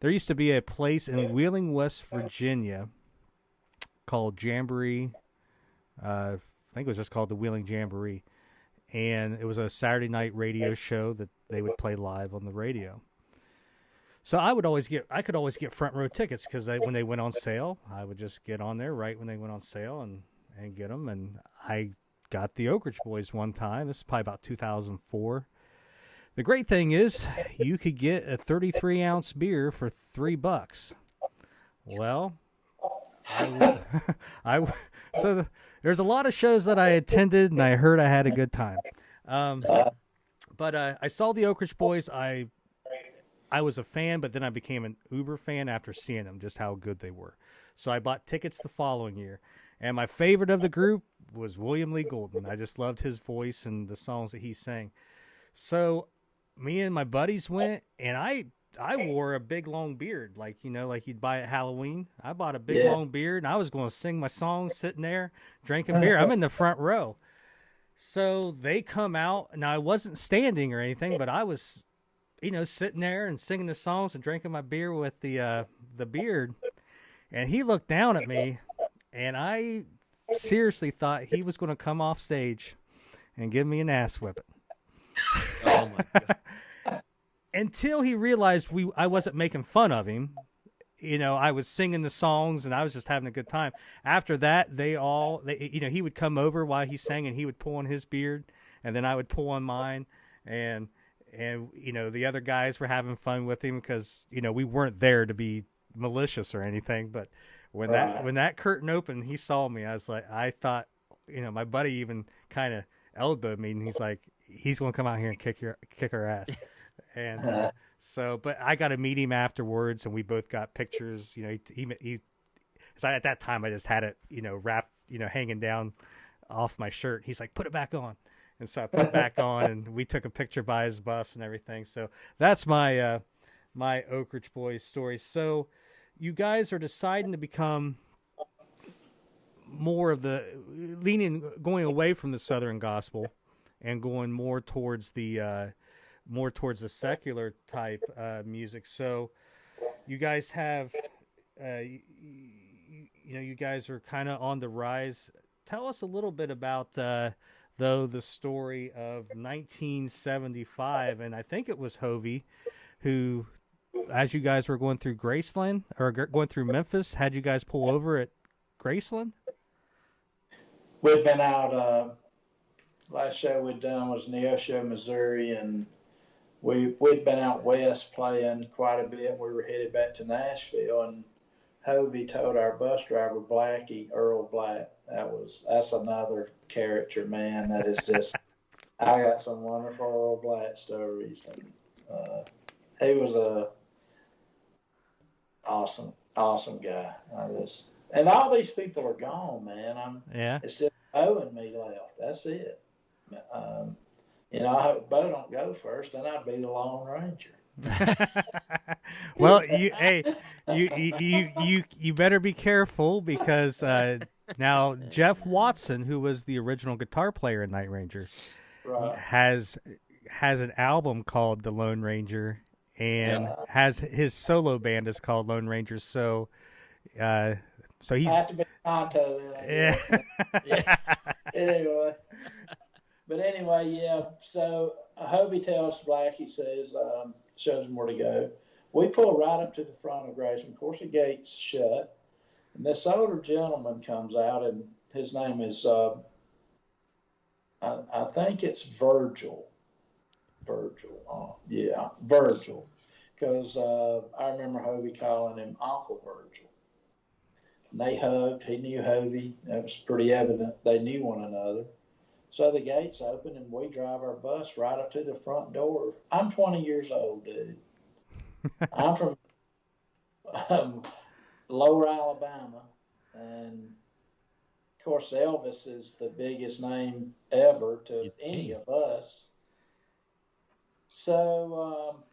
used to be a place in Wheeling, West Virginia called Jamboree. I think it was just called the Wheeling Jamboree. And it was a Saturday night radio show that they would play live on the radio. So I could always get front row tickets because when they went on sale, I would just get on there right when they went on sale and get them. And I got the Oak Ridge Boys one time. This is probably about 2004. The great thing is you could get a 33-ounce beer for $3. Well, there's a lot of shows that I attended, and I heard I had a good time. But I saw the Oak Ridge Boys. I was a fan, but then I became an uber fan after seeing them, just how good they were. So I bought tickets the following year. And my favorite of the group was William Lee Golden. I just loved his voice and the songs that he sang. So me and my buddies went, and I wore a big long beard, like you'd buy at Halloween. I bought a big long beard, and I was going to sing my songs sitting there drinking beer. I'm in the front row. So they come out. Now, I wasn't standing or anything, but I was, sitting there and singing the songs and drinking my beer with the beard. And he looked down at me, and I seriously thought he was going to come off stage and give me an ass whipping. Oh, my God. Until he realized I wasn't making fun of him. I was singing the songs and I was just having a good time. After that, he would come over while he sang and he would pull on his beard and then I would pull on mine. And the other guys were having fun with him because, we weren't there to be malicious or anything. But when that curtain opened, he saw me. I thought, my buddy even kind of elbowed me and he's like, he's going to come out here and kick our ass. And but I got to meet him afterwards, and we both got pictures. So at that time I just had it, wrapped, hanging down off my shirt. He's like, put it back on, and so I put it back on, and we took a picture by his bus and everything. So that's my my Oak Ridge Boys story. So you guys are deciding to become more of going away from the Southern gospel and going more towards the secular type music. So you guys have, you guys are kind of on the rise. Tell us a little bit about, the story of 1975. And I think it was Hovey who, as you guys were going through Graceland or going through Memphis, had you guys pull over at Graceland? We'd been out, last show we'd done was Neosho, Missouri, and we'd been out west playing quite a bit. We were headed back to Nashville, and Hovey told our bus driver, Blackie, Earl Black, that's another character, man. That is just, I got some wonderful Earl Black stories. And he was a awesome guy. And all these people are gone, man. It's just Bo and me left. That's it. I hope Bo don't go first, then I'd be the Lone Ranger. Well, you better be careful because now Jeff Watson, who was the original guitar player in Night Ranger, right, has an album called The Lone Ranger, and has his solo band is called Lone Ranger. So he's I have to be Tonto then. Yeah. Anyway, so Hovey tells Black, he says, shows him where to go. We pull right up to the front of Graceland. Of course, the gate's shut. And this older gentleman comes out, and his name is I think it's Virgil. Yeah, Virgil. Because I remember Hobie calling him Uncle Virgil. And they hugged. He knew Hobie. That was pretty evident. They knew one another. So the gates open and we drive our bus right up to the front door. I'm 20 years old, dude. I'm from Lower Alabama. And of course, Elvis is the biggest name ever to any of us. So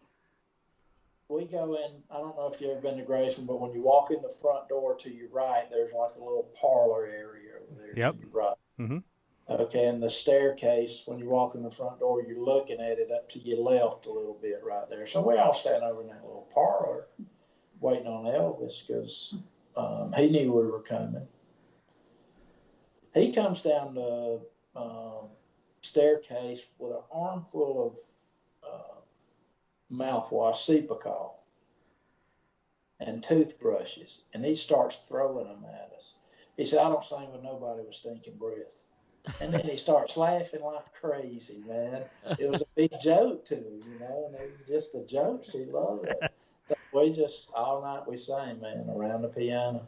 we go in. I don't know if you've ever been to Graceland, but when you walk in the front door to your right, there's like a little parlor area over there to your right. Mm-hmm. Okay, and the staircase, when you walk in the front door, you're looking at it up to your left a little bit right there. So we all stand over in that little parlor waiting on Elvis because he knew we were coming. He comes down the staircase with an armful of mouthwash, Cepacol, and toothbrushes, and he starts throwing them at us. He said, I don't sing with nobody with stinking breath. And then he starts laughing like crazy, man. It was a big joke to him, and it was just a joke. She loved it. So we just, all night we sang, man, around the piano.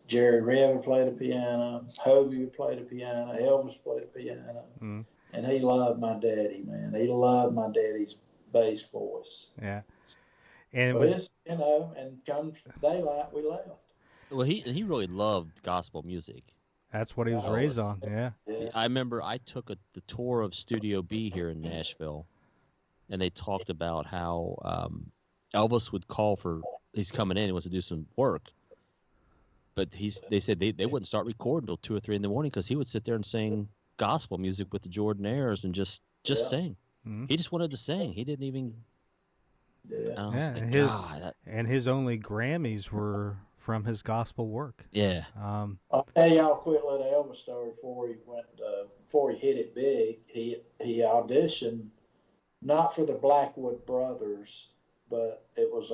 Jerry Rev played the piano, Hobie would play the piano, Elvis played the piano. Mm. And he loved my daddy, man. He loved my daddy's bass voice. Yeah. And it was, and come daylight, we left. Well, he really loved gospel music. That's what he was raised on. Yeah. I remember I took the tour of Studio B here in Nashville, and they talked about how Elvis would call he's coming in, he wants to do some work. But they said they wouldn't start recording until 2 or 3 in the morning because he would sit there and sing gospel music with the Jordanaires and just sing. Mm-hmm. He just wanted to sing. He didn't even. And his only Grammys were from his gospel work. Yeah. I'll tell y'all a quick little Elvis story before he hit it big. He auditioned not for the Blackwood Brothers, but it was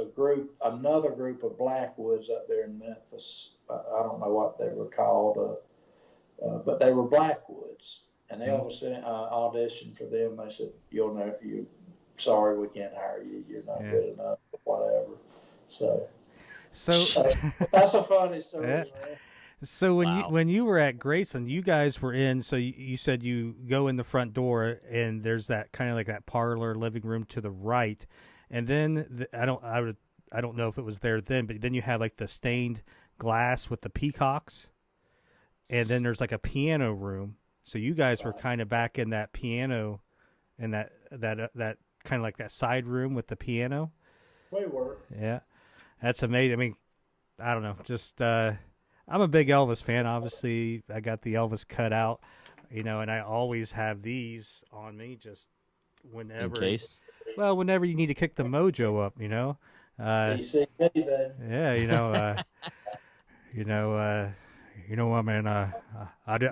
another group of Blackwoods up there in Memphis. I don't know what they were called, but they were Blackwoods. And Elvis auditioned for them. They said, sorry, we can't hire you. You're not good enough, whatever. So that's a funny story, man. So when you were at Graceland, you guys were in. So you said you go in the front door, and there's that kind of like that parlor living room to the right, and then I don't know if it was there then, but then you had like the stained glass with the peacocks, and then there's like a piano room. So you guys were kind of back in that piano, and that kind of like that side room with the piano. We were. Yeah, that's amazing. I mean, I don't know, just I'm a big Elvis fan. Obviously, I got the Elvis cutout, and I always have these on me just whenever. In case. Well, whenever you need to kick the mojo up, Yeah, what, man? I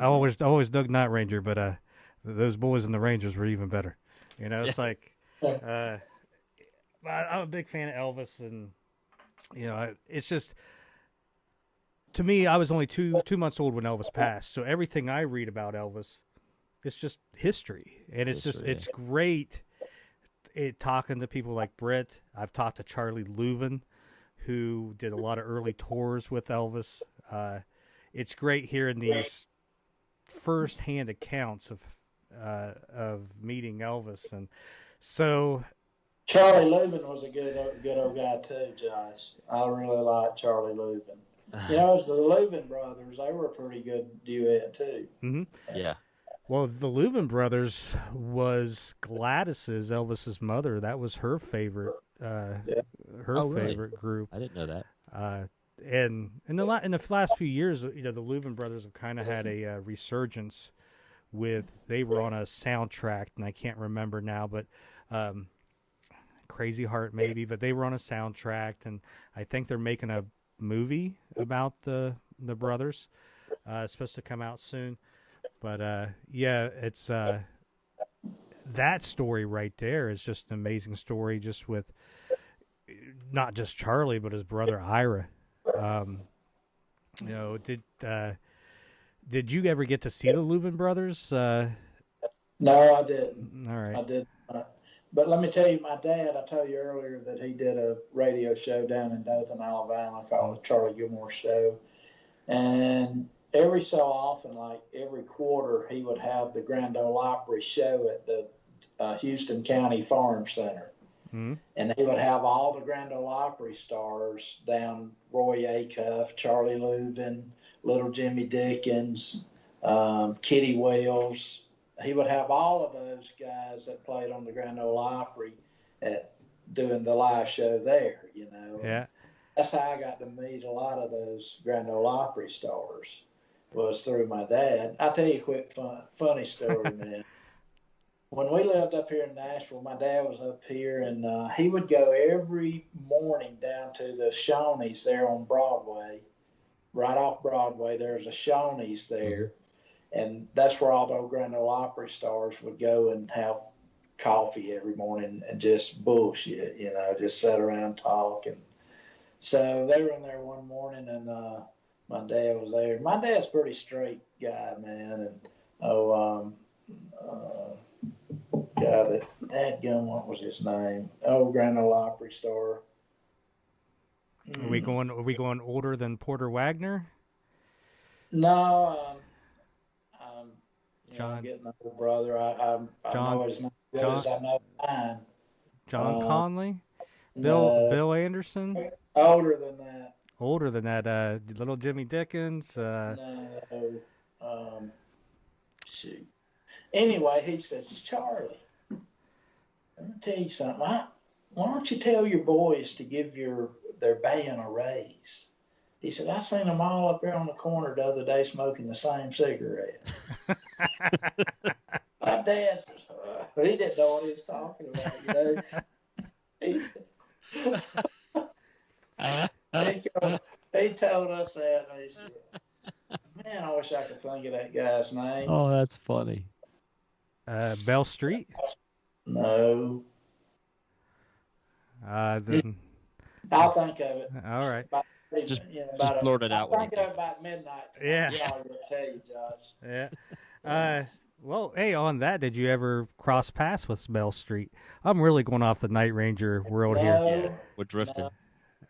always dug Night Ranger, but those boys in the Rangers were even better. It's like I'm a big fan of Elvis, and it's just, to me, I was only two months old when Elvis passed, so everything I read about Elvis, it's just history, and it's great. Talking to people like Britt, I've talked to Charlie Louvin, who did a lot of early tours with Elvis. It's great hearing these first-hand accounts of meeting Elvis, and so Charlie Louvin was a good old guy too, Josh. I really like Charlie Louvin. It was the Louvin brothers. They were a pretty good duet too. Mm-hmm. Yeah. Well, the Louvin brothers was Gladys's, Elvis's mother. That was her favorite. Favorite group. I didn't know that. And in the last few years, the Louvin brothers have kind of had a resurgence they were on a soundtrack, and I can't remember now, but Crazy Heart maybe, but they were on a soundtrack, and I think they're making a movie about the brothers. It's supposed to come out soon, but it's that story right there is just an amazing story, just with not just Charlie, but his brother Ira. You know, did you ever get to see the Louvin brothers? No, I didn't. All right. I did not. But let me tell you, my dad, I told you earlier that he did a radio show down in Dothan, Alabama called the Charlie Gilmore Show. And every so often, like every quarter, he would have the Grand Ole Opry show at the Houston County Farm Center. Mm-hmm. And he would have all the Grand Ole Opry stars down, Roy Acuff, Charlie Louvin, Little Jimmy Dickens, Kitty Wells. He would have all of those guys that played on the Grand Ole Opry at doing the live show there, you know. Yeah. That's how I got to meet a lot of those Grand Ole Opry stars, was through my dad. I'll tell you a quick funny story, man. When we lived up here in Nashville, my dad was up here, and he would go every morning down to the Shawnees there on Broadway. Right off Broadway, there's a Shawnees there, and that's where all the old Grand Ole Opry stars would go and have coffee every morning and just bullshit, you know, just sit around and talk. And so they were in there one morning, and my dad was there. My dad's a pretty straight guy, man, and guy that dadgum, what was his name? Oh, Grand Ole Opry star. Are we going older than Porter Wagner? No, John. I'm getting an older brother. I know it's not good as I know mine. John Conley? No, Bill Anderson? older than that. Older than that, Little Jimmy Dickens? No, shoot. Anyway, he says, Charlie, let me tell you something. Why don't you tell your boys to give their band a raise? He said, I seen them all up there on the corner the other day smoking the same cigarette. My dad says, he didn't know what he was talking about, you know. He told us that, and he said, man, I wish I could think of that guy's name. Oh, that's funny. Bell Street? No. Then I'll think of it. all right. Just blurt it out. I'll think of it about midnight. Yeah. I'll tell you, Josh. Yeah. Well, hey, on that, did you ever cross paths with Bell Street? I'm really going off the Night Ranger world here. Yeah, we're drifting.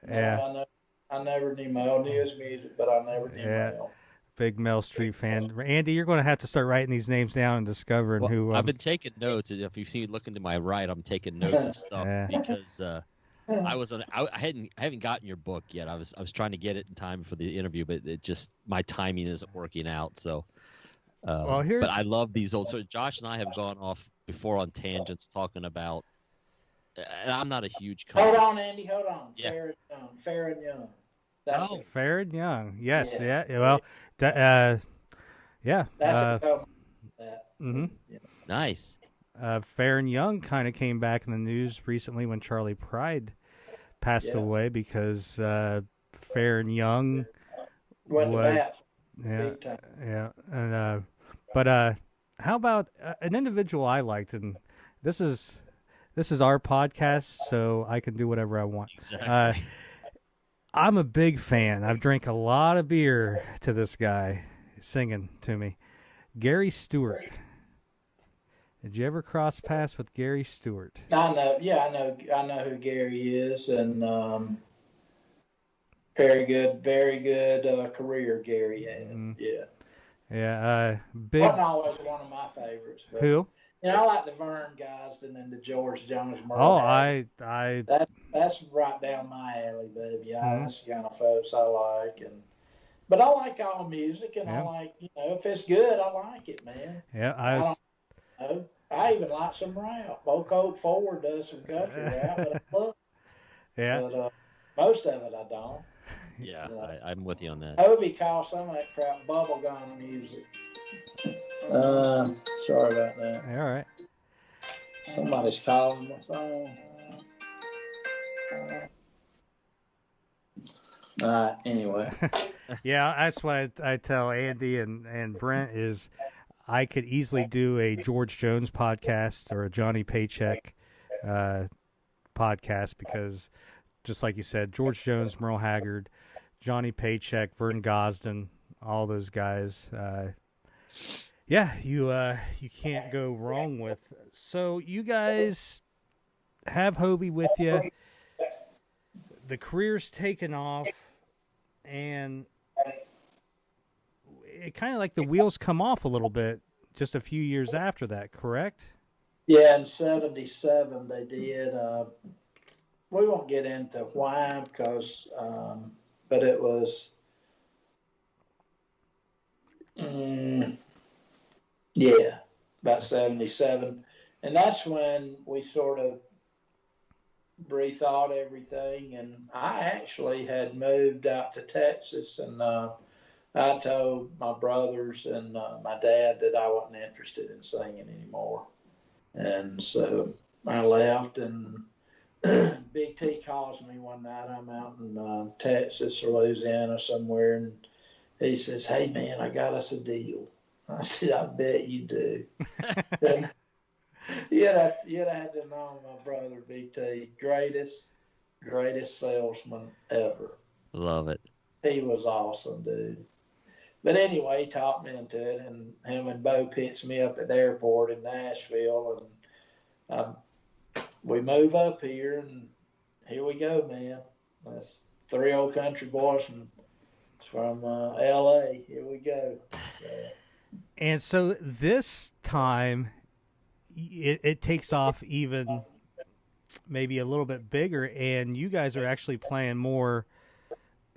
No, I never knew Mel. Knew his music, but I never knew Mel. Big Mel Street fan. Andy, you're going to have to start writing these names down and discovering who. I've been taking notes. If you see me looking to my right, I'm taking notes of stuff because I haven't gotten your book yet. I was trying to get it in time for the interview, but it just my timing isn't working out. So, but I love these old. So Josh and I have gone off before on tangents talking about. And I'm not a huge. Hold on, Andy. Hold on. Yeah. Fair and Young. Fair and Young. Yes. Yeah. Well. That's yeah. Nice. Fair and Young kind of came back in the news recently when Charlie Pride passed away because Fair and Young went was to bat. big time. Yeah. And but how about an individual I liked, and this is our podcast, so I can do whatever I want. Exactly. I'm a big fan. I've drank a lot of beer to this guy singing to me. Gary Stewart. Did you ever cross paths with Gary Stewart? I know. Yeah, I know who Gary is, and very good career Gary had. Yeah. Yeah. Big. Wasn't always one of my favorites. But, Who? You know, I like the Vern Gosden and the George Jones. Oh, That's right down my alley, baby. That's the kind of folks I like, but I like all music, and I like, if it's good, I like it, man. Yeah, I even like some rap. Old Coke Ford does some country rap, but I love it. Yeah. But most of it I don't. Yeah, I'm with you on that. Hovey calls some of that crap bubblegum music. Sorry about that. All right. Somebody's calling my phone. All right, anyway. Yeah, that's why I tell Andy and Brent is I could easily do a George Jones podcast or a Johnny Paycheck podcast because, just like you said, George Jones, Merle Haggard, Johnny Paycheck, Vern Gosden, all those guys. Yeah, you can't go wrong with. So you guys have Hobie with you. The career's taken off, and it kind of like the wheels come off a little bit just a few years after that, correct? Yeah, in '77 they did. We won't get into why, because, but it was, yeah, about '77, and that's when we sort of rethought everything. And I actually had moved out to Texas, and I told my brothers and my dad that I wasn't interested in singing anymore, and so I left. And Big T calls me one night. I'm out in Texas or Louisiana somewhere, and he says, "Hey man, I got us a deal." I said, "I bet you do." And you'd have had to know my brother Big T, greatest salesman ever. Love it. He was awesome, dude. But anyway, he talked me into it, and him and Bo picks me up at the airport in Nashville, and we move up here, and here we go, man. That's three old country boys from L.A. Here we go. So. And so this time, it takes off even maybe a little bit bigger, and you guys are actually playing more,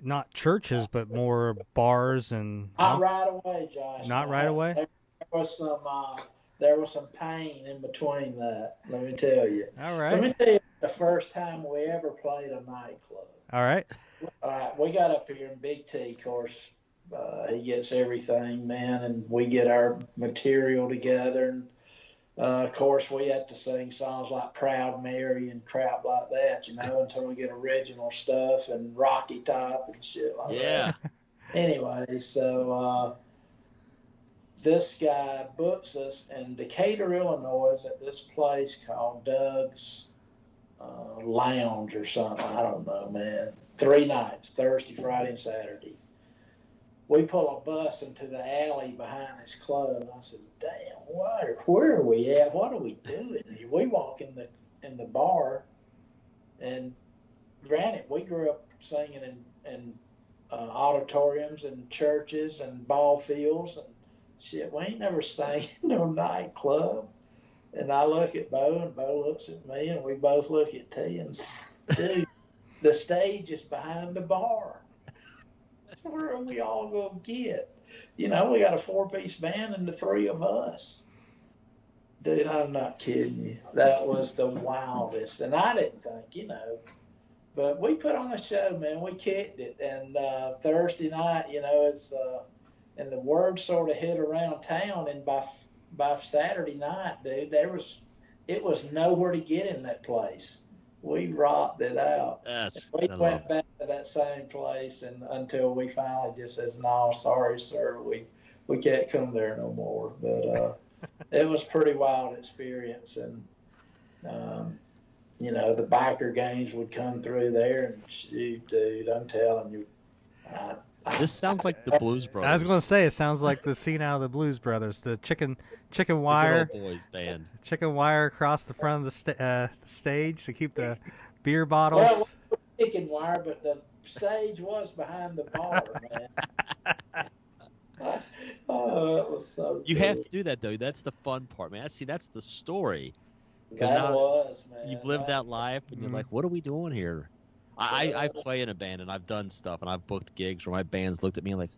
not churches, but more bars and. Not right away, Josh. Not right away. There was some pain in between that. Let me tell you. All right. Let me tell you the first time we ever played a nightclub. All right. All right, we got up here in Big T, of course. He gets everything, man, and we get our material together. And, of course, we had to sing songs like Proud Mary and crap like that, until we get original stuff and Rocky Top and shit like that. Anyway, so this guy books us in Decatur, Illinois, at this place called Doug's Lounge or something. I don't know, man. 3 nights, Thursday, Friday, and Saturday. We pull a bus into the alley behind this club. I said, "Damn, where are we at? What are we doing here?" We walk in the bar, and granted, we grew up singing in auditoriums and churches and ball fields and shit. We ain't never sang in no nightclub. And I look at Bo, and Bo looks at me, and we both look at T, and dude, the stage is behind the bar. Where are we all going to get? We got a 4-piece band and the 3 of us. Dude, I'm not kidding you. That was the wildest. And I didn't think, but we put on a show, man. We kicked it. And Thursday night, it's, and the word sort of hit around town. And by Saturday night, dude, it was nowhere to get in that place. We rocked it out. We went back to that same place and until we finally just says, "No, sorry, sir, we can't come there no more." But it was pretty wild experience, and the biker gangs would come through there, and shoot, dude, I'm telling you. This sounds like the Blues Brothers. I was going to say, it sounds like the scene out of the Blues Brothers. The chicken wire, the good old boys band. Chicken wire across the front of the stage to keep the beer bottles. Well, chicken wire, but the stage was behind the bar, man. Oh, it was so. You have to do that though. That's the fun part, man. That's the story. That was, man. You've lived that life, and you're like, "What are we doing here?" I play in a band, and I've done stuff, and I've booked gigs where my band's looked at me and like,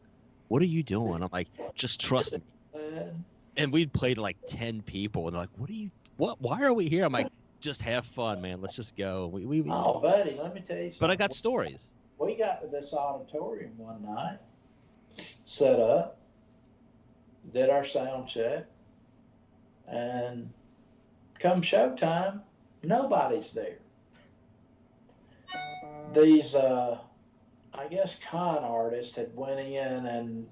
"What are you doing?" I'm like, "Just trust me." And we'd played to like 10 people, and they're like, why are we here? I'm like, "Just have fun, man. Let's just go." Oh, buddy, let me tell you something. But I got stories. We got to this auditorium one night, set up, did our sound check, and come showtime, nobody's there. These, I guess, con artists had went in and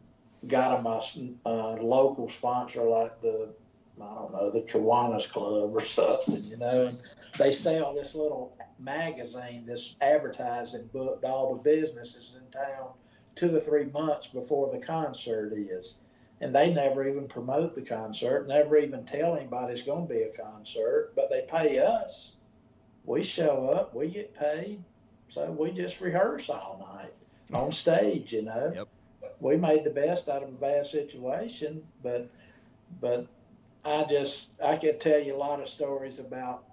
got them a local sponsor like the Kiwanis Club or something, and they sell this little magazine, this advertising book to all the businesses in town 2 or 3 months before the concert is. and they never even promote the concert, never even tell anybody it's going to be a concert, but they pay us. We show up, we get paid, so we just rehearse all night on stage, you know. Yep. We made the best out of a bad situation, but I could tell you a lot of stories about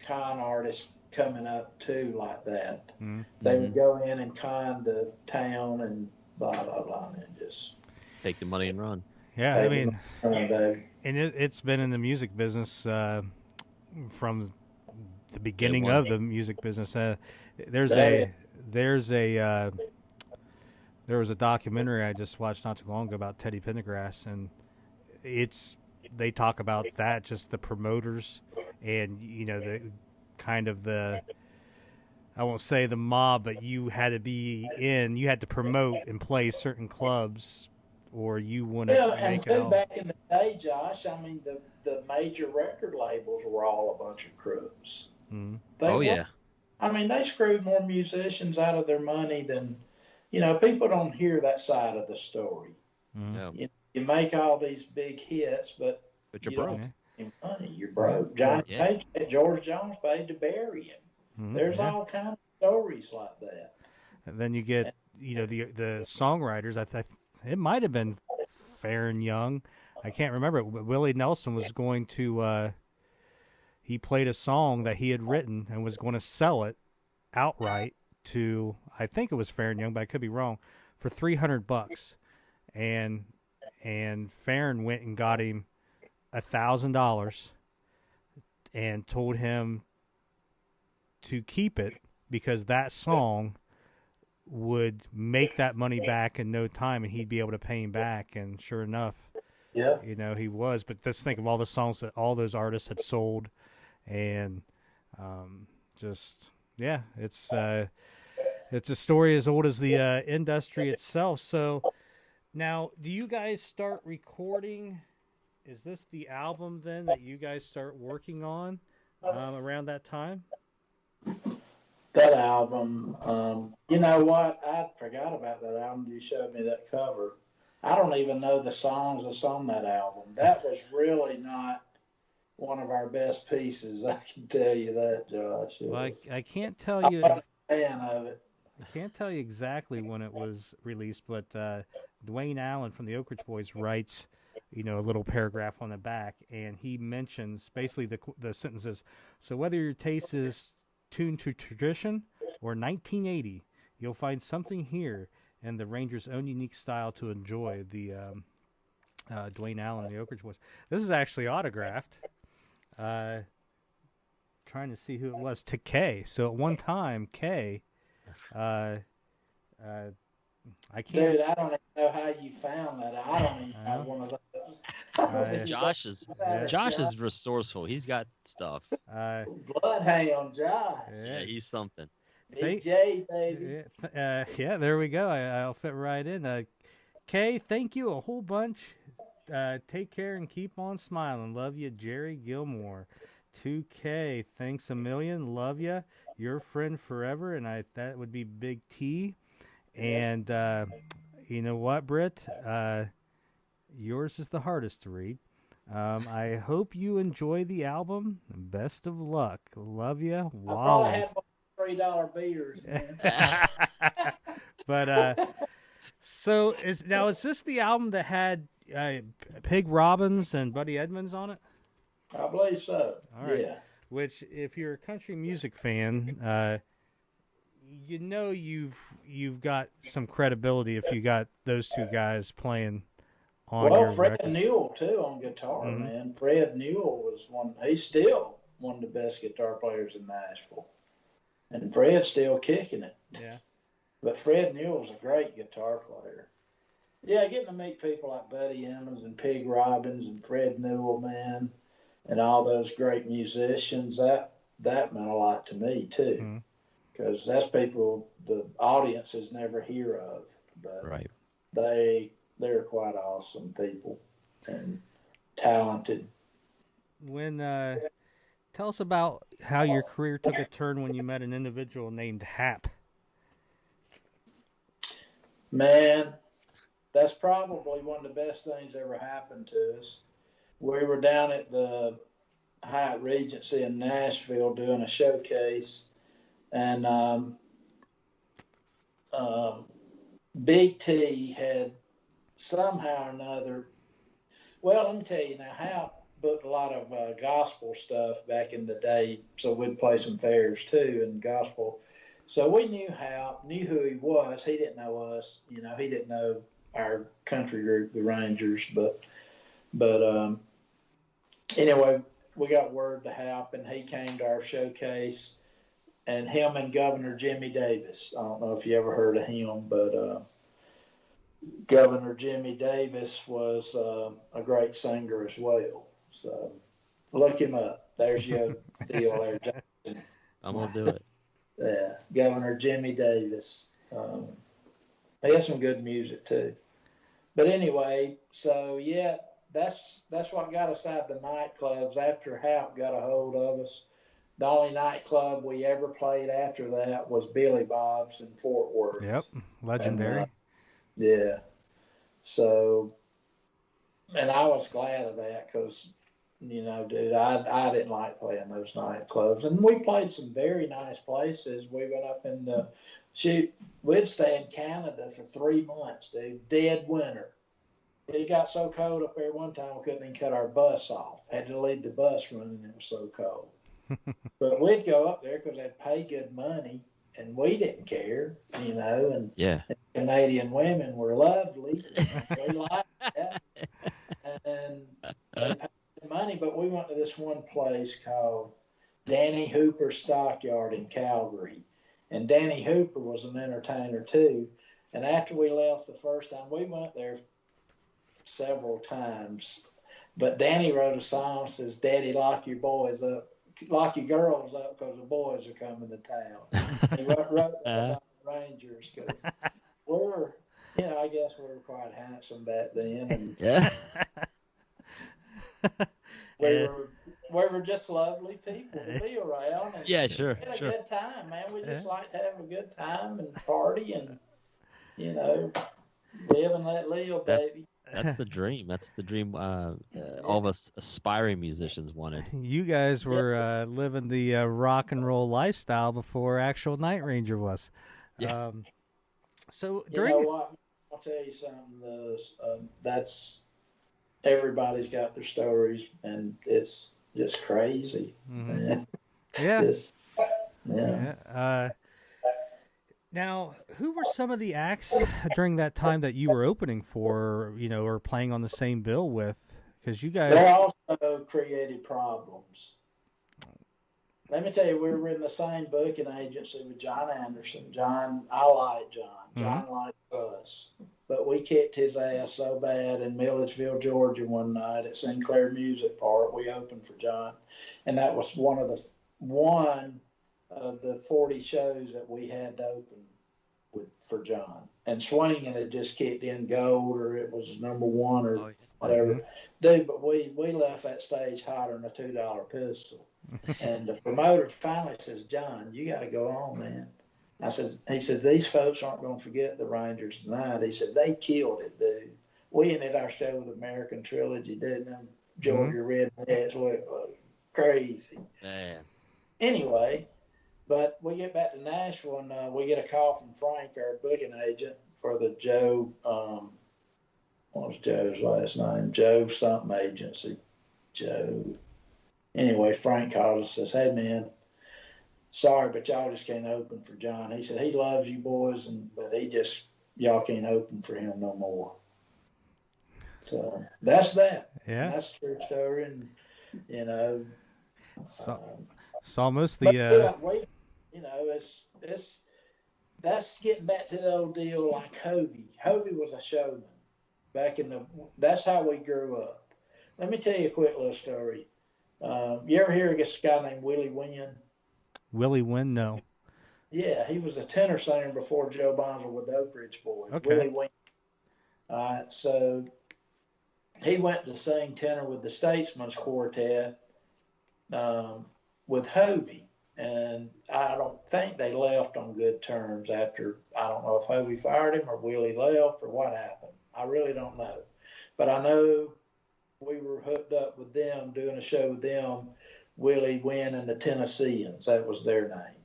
con artists coming up too like that. Mm-hmm. They would go in and con the town and blah blah blah, and just take the money and run. Yeah, I mean, and it's been in the music business from the beginning of the music business. There was a documentary I just watched not too long ago about Teddy Pendergrass, and they talk about that, just the promoters and, you know, the kind of I won't say the mob, but you had to promote and play certain clubs or you wouldn't make it all. Back in the day, Josh, I mean, the major record labels were all a bunch of crooks. Mm-hmm. Yeah. I mean, they screwed more musicians out of their money than, you know, people don't hear that side of the story. Mm-hmm. You make all these big hits, but you're broke. Money, you're broke. George Jones paid to bury him. Mm-hmm. There's all kinds of stories like that. And then you get, you know, the songwriters. It might have been Farron Young. I can't remember. But Willie Nelson was going to. He played a song that he had written and was going to sell it outright to, I think it was Farron Young, but I could be wrong, for $300. And Farron went and got him $1,000 and told him to keep it because that song would make that money back in no time and he'd be able to pay him back. And sure enough, you know, he was. But let's think of all the songs that all those artists had sold. And it's a story as old as the industry itself. So now, do you guys start recording? Is this the album then that you guys start working on around that time? That album, you know what? I forgot about that album. You showed me that cover. I don't even know the songs that's on that album. That was really not one of our best pieces. I can tell you that, Josh. Well, I can't tell you. I'm a fan of it. I can't tell you exactly when it was released, but Dwayne Allen from the Oak Ridge Boys writes, you know, a little paragraph on the back, and he mentions basically the sentences. So whether your taste is tuned to tradition or 1980, you'll find something here and the Rangers' own unique style to enjoy. The Dwayne Allen and the Oak Ridge Boys. This is actually autographed. Trying to see who it was, to Kay. So at one time, Kay, I can't. Dude, I don't even know how you found that. I don't even have one of those. Josh is resourceful. He's got stuff. Bloodhound Josh. Yeah, he's something. DJ, baby. Yeah, there we go. I'll fit right in. Kay, thank you a whole bunch. Take care and keep on smiling. Love you, Jerry Gilmore. 2K, thanks a million. Love you. Your friend forever. And that would be Big T. And you know what, Britt? Yours is the hardest to read. I hope you enjoy the album. Best of luck. Love you. Wow. I probably had $3 beers, man. But so is this the album that had Pig Robbins and Buddy Edmonds on it? I believe so. All right. Yeah. Which, if you're a country music fan, you know you've got some credibility if you got those two guys playing on your Fred record. Newell too on guitar, Mm-hmm. man. Fred Newell was he's still one of the best guitar players in Nashville. And Fred's still kicking it. Yeah. But Fred Newell's a great guitar player. Yeah, getting to meet people like Buddy Emmons and Pig Robbins and Fred Newell, man, and all those great musicians, that meant a lot to me too. Because that's people the audiences never hear of. But right. They're quite awesome people and talented. Tell us about how your career took a turn when you met an individual named Hap. Man, that's probably one of the best things ever happened to us. We were down at the Hyatt Regency in Nashville doing a showcase, and Big T had somehow or another. Well, let me tell you now, Hal booked a lot of gospel stuff back in the day, so we'd play some fairs too and gospel. So we knew Hal, knew who he was. He didn't know us, he didn't know our country group, the Rangers, but anyway, we got word to Hal, and he came to our showcase, and him and Governor Jimmy Davis. I don't know if you ever heard of him, but Governor Jimmy Davis was a great singer as well. So look him up. There's your deal there, Jason. I'm going to do it. Yeah, Governor Jimmy Davis. He has some good music too. But anyway, so yeah, that's what got us out of the nightclubs after Hap got a hold of us. The only nightclub we ever played after that was Billy Bob's in Fort Worth. Yep, legendary. And, yeah. So, and I was glad of that because, dude, I didn't like playing those nightclubs. And we played some very nice places. We went up in we'd stay in Canada for 3 months, dude, dead winter. It got so cold up there one time we couldn't even cut our bus off. Had to leave the bus running, it was so cold. But we'd go up there because they'd pay good money, and we didn't care, and, yeah. and Canadian women were lovely. We liked that. And they paid good money, but we went to this one place called Danny Hooper Stockyard in Calgary. And Danny Hooper was an entertainer too. And after we left the first time, we went there several times. But Danny wrote a song that says, "Daddy, lock your girls up because the boys are coming to town." He wrote that about the Rangers because I guess we were quite handsome back then. And Yeah. we were just lovely people to be around. And Yeah, sure. We had a good time, man. We just like to have a good time and party and, live and let live, baby. That's the dream. That's the dream all of us aspiring musicians wanted. You guys were living the rock and roll lifestyle before actual Night Ranger was. Yeah. So you know what? I'll tell you something. That's everybody's got their stories, and it's just crazy. Mm-hmm. Yeah. Now, who were some of the acts during that time that you were opening for, or playing on the same bill with? Because you guys... They also created problems. Let me tell you, we were in the same booking agency with John Anderson. I like John. John liked us. But we kicked his ass so bad in Milledgeville, Georgia one night at Sinclair Music Park. We opened for John. And that was one of the 40 shows that we had to open for John. And Swinging had just kicked in gold, or it was number one or whatever. Mm-hmm. Dude, but we left that stage hotter than a $2 pistol. And the promoter finally says, "John, you got to go on, man." He said, "These folks aren't going to forget the Rangers tonight." He said, "They killed it, dude. We ended our show with American Trilogy, didn't them? Georgia Rednecks, it was crazy." Man. Anyway, but we get back to Nashville, and we get a call from Frank, our booking agent, for the Joe, what was Joe's last name? Joe something agency. Joe. Anyway, Frank called us and says, "Hey, man, sorry, but y'all just can't open for John." He said he loves you boys, but y'all can't open for him no more. So that's that. Yeah. And that's a true story, and it's almost the that's getting back to the old deal like Hovey. Hovey was a showman back that's how we grew up. Let me tell you a quick little story. You ever hear of this guy named Willie Wynn? Willie Wynn, no. Yeah, he was a tenor singer before Joe Bonzo with the Oak Ridge Boys. Okay. Willie Wynn. So he went to sing tenor with the Statesman's Quartet with Hovey. And I don't think they left on good terms after, I don't know if Hovey fired him or Willie left or what happened. I really don't know. But I know we were hooked up with them, doing a show with them, Willie Wynn and the Tennesseans. That was their name.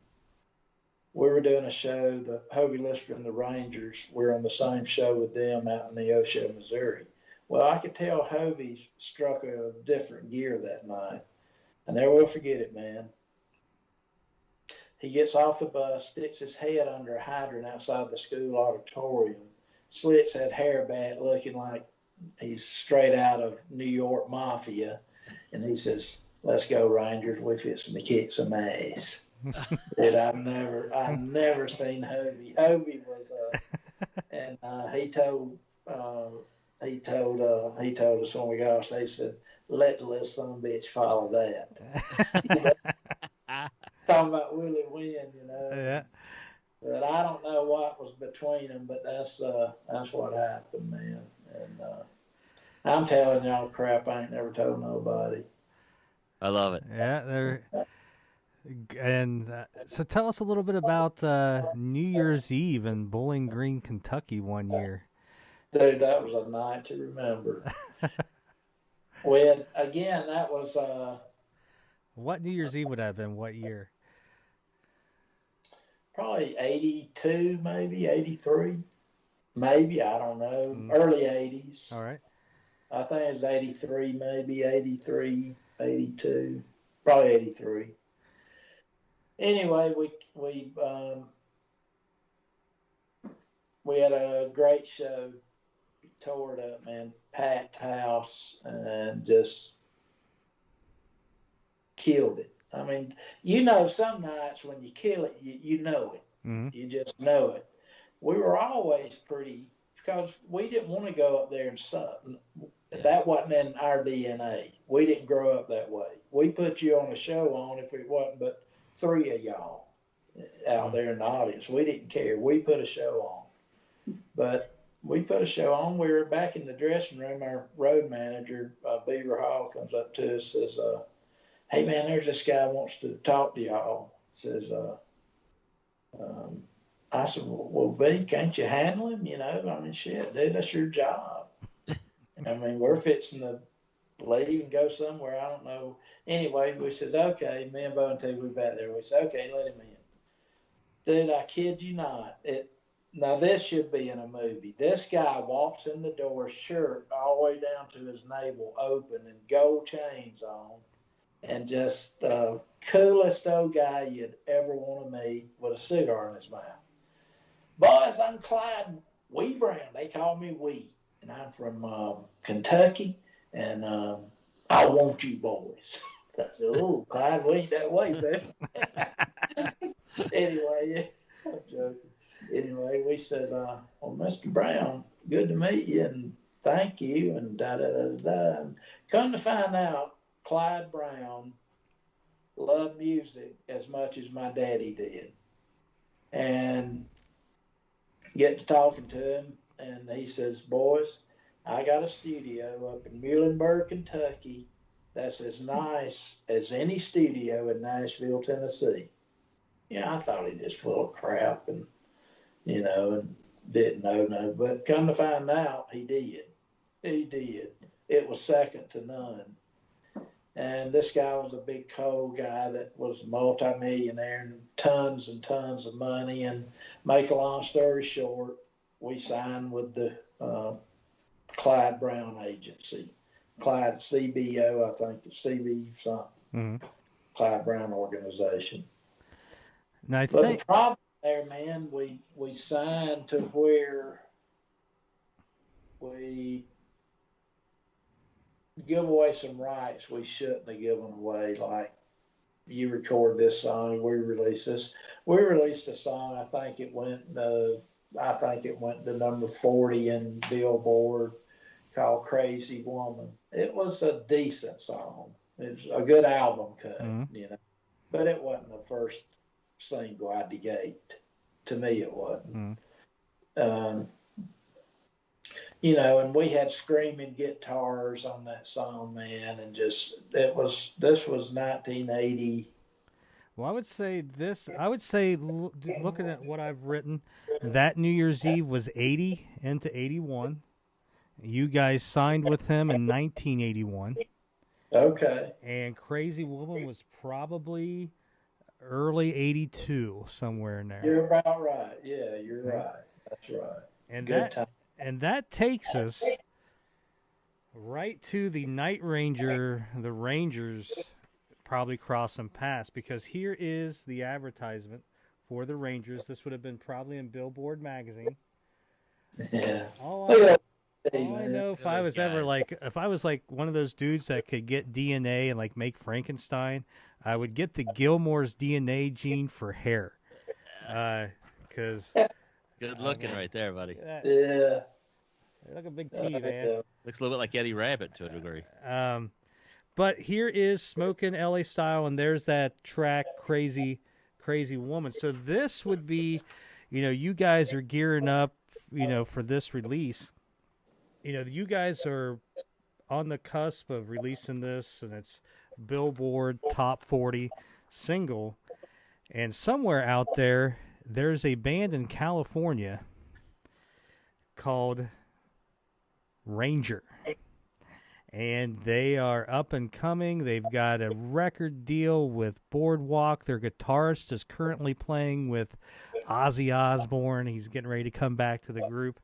We were doing a show, the Hovey Lister and the Rangers. We were on the same show with them out in Neosho, Missouri. Well, I could tell Hovey struck a different gear that night. I never will forget it, man. He gets off the bus, sticks his head under a hydrant outside the school auditorium, slits that hair back looking like he's straight out of New York Mafia, and he says, "Let's go, Rangers. We're fixing to kick some ass." Dude, I've never seen Hovey. Hovey was, and he told us when we got off, he said, "Let the little son of a bitch follow that." Talking about Willie Wynn, Yeah. But I don't know what was between them, but that's what happened, man. And I'm telling y'all crap I ain't never told nobody. I love it. Yeah, and so tell us a little bit about New Year's Eve in Bowling Green, Kentucky one year. Dude, that was a night to remember. When, again, that was... what New Year's Eve would have been? What year? Probably 82, maybe, 83. Maybe, I don't know. Early 80s. All right. I think it was 83, maybe 83, 82. Probably 83. Anyway, we had a great show. Tore it up, man. Packed house and just killed it. I mean, some nights when you kill it, you know it. Mm-hmm. You just know it. We were always pretty, because we didn't want to go up there and suck. That wasn't in our DNA. We didn't grow up that way. We put you on a show on if it wasn't but 3 of y'all out there in the audience. We didn't care. We put a show on. But we put a show on. We were back in the dressing room. Our road manager, Beaver Hall, comes up to us and says, "Hey, man, there's this guy who wants to talk to y'all." Says, I said, "Well, B, can't you handle him? I mean, shit, dude, that's your job." I mean, we're fixing to leave and go somewhere. I don't know. Anyway, we said, "Okay." Me and Bo and T, we back there. We said, "Okay, let him in." Dude, I kid you not. Now, this should be in a movie. This guy walks in the door, shirt all the way down to his navel open and gold chains on, and just coolest old guy you'd ever want to meet with a cigar in his mouth. "Boys, I'm Clyde Wee Brown. They call me Wee, and I'm from Kentucky, and I want you boys." I said, "Oh, Clyde, we ain't that way, man." Anyway, I'm joking. Anyway, we said, "Well, Mr. Brown, good to meet you, and thank you," and da-da-da-da-da. And come to find out, Clyde Brown loved music as much as my daddy did. And get to talking to him, and he says, "Boys, I got a studio up in Muhlenberg, Kentucky that's as nice as any studio in Nashville, Tennessee." I thought he was full of crap and, and didn't know no. But come to find out, he did. He did. It was second to none. And this guy was a big coal guy that was a multimillionaire and tons of money. And make a long story short, we signed with the Clyde Brown Agency. Clyde CBO, I think it's CB something. Mm-hmm. Clyde Brown Organization. Now, But the problem there, man, we signed to where we give away some rights we shouldn't have given away. Like, you record this song, we release this. We released a song. I think it went to number 40 in Billboard, called "Crazy Woman." It was a decent song. It was a good album cut, but it wasn't the first single out the gate. To me, it wasn't. And we had screaming guitars on that song, man, and this was 1980. Well, I would say looking at what I've written, that New Year's Eve was 80 into 81. You guys signed with him in 1981. Okay. And Crazy Woman was probably early 82, somewhere in there. You're about right. Yeah, you're right. That's right. And Good time. And that takes us right to the Night Ranger, the Rangers probably crossing paths, because here is the advertisement for the Rangers. This would have been probably in Billboard magazine. Yeah. All Look I know, if I was ever if I was like one of those dudes that could get DNA and like make Frankenstein, I would get the Gilmore's DNA gene for hair. Because good looking right there, buddy. Yeah. Look at Big T, man. Looks a little bit like Eddie Rabbit to a degree. But here is Smokin' LA Style, and there's that track, Crazy Woman. So this would be, you guys are gearing up, for this release. You guys are on the cusp of releasing this, and it's Billboard Top 40 single. And somewhere out there, there's a band in California called Ranger. And they are up and coming. They've got a record deal with Boardwalk. Their guitarist is currently playing with Ozzy Osbourne. He's getting ready to come back to the group.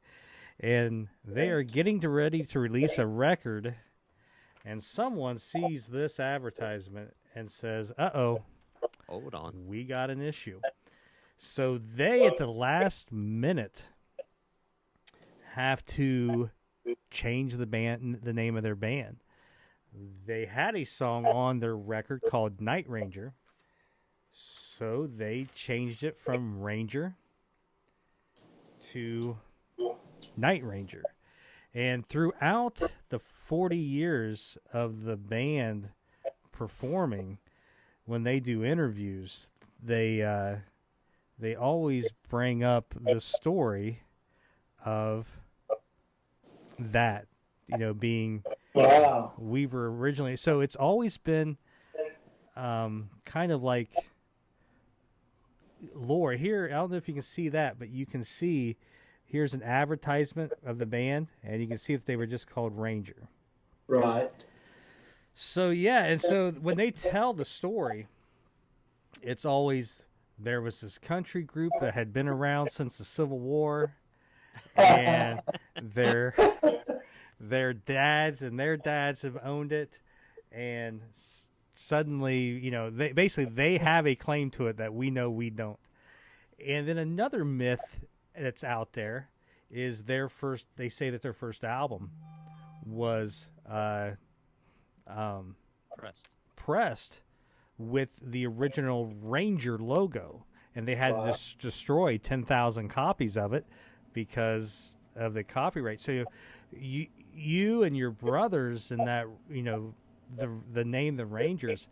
And they are getting ready to release a record. And someone sees this advertisement and says, uh-oh. Hold on. We got an issue. So they, at the last minute, have to change the name of their band. They had a song on their record called Night Ranger, so they changed it from Ranger to Night Ranger. And throughout the 40 years of the band performing, when they do interviews, they always bring up the story of that, being wow. We were originally, so it's always been kind of like lore. Here, I don't know if you can see that, but you can see here's an advertisement of the band, and you can see that they were just called Ranger. Right. So yeah, and so when they tell the story, it's always there was this country group that had been around since the Civil War, and their dads and their dads have owned it, and suddenly, they have a claim to it that we know we don't. And then another myth that's out there is they say that their first album was pressed with the original Ranger logo, and they had to destroy 10,000 copies of it because of the copyright. So you and your brothers and that, the name the Rangers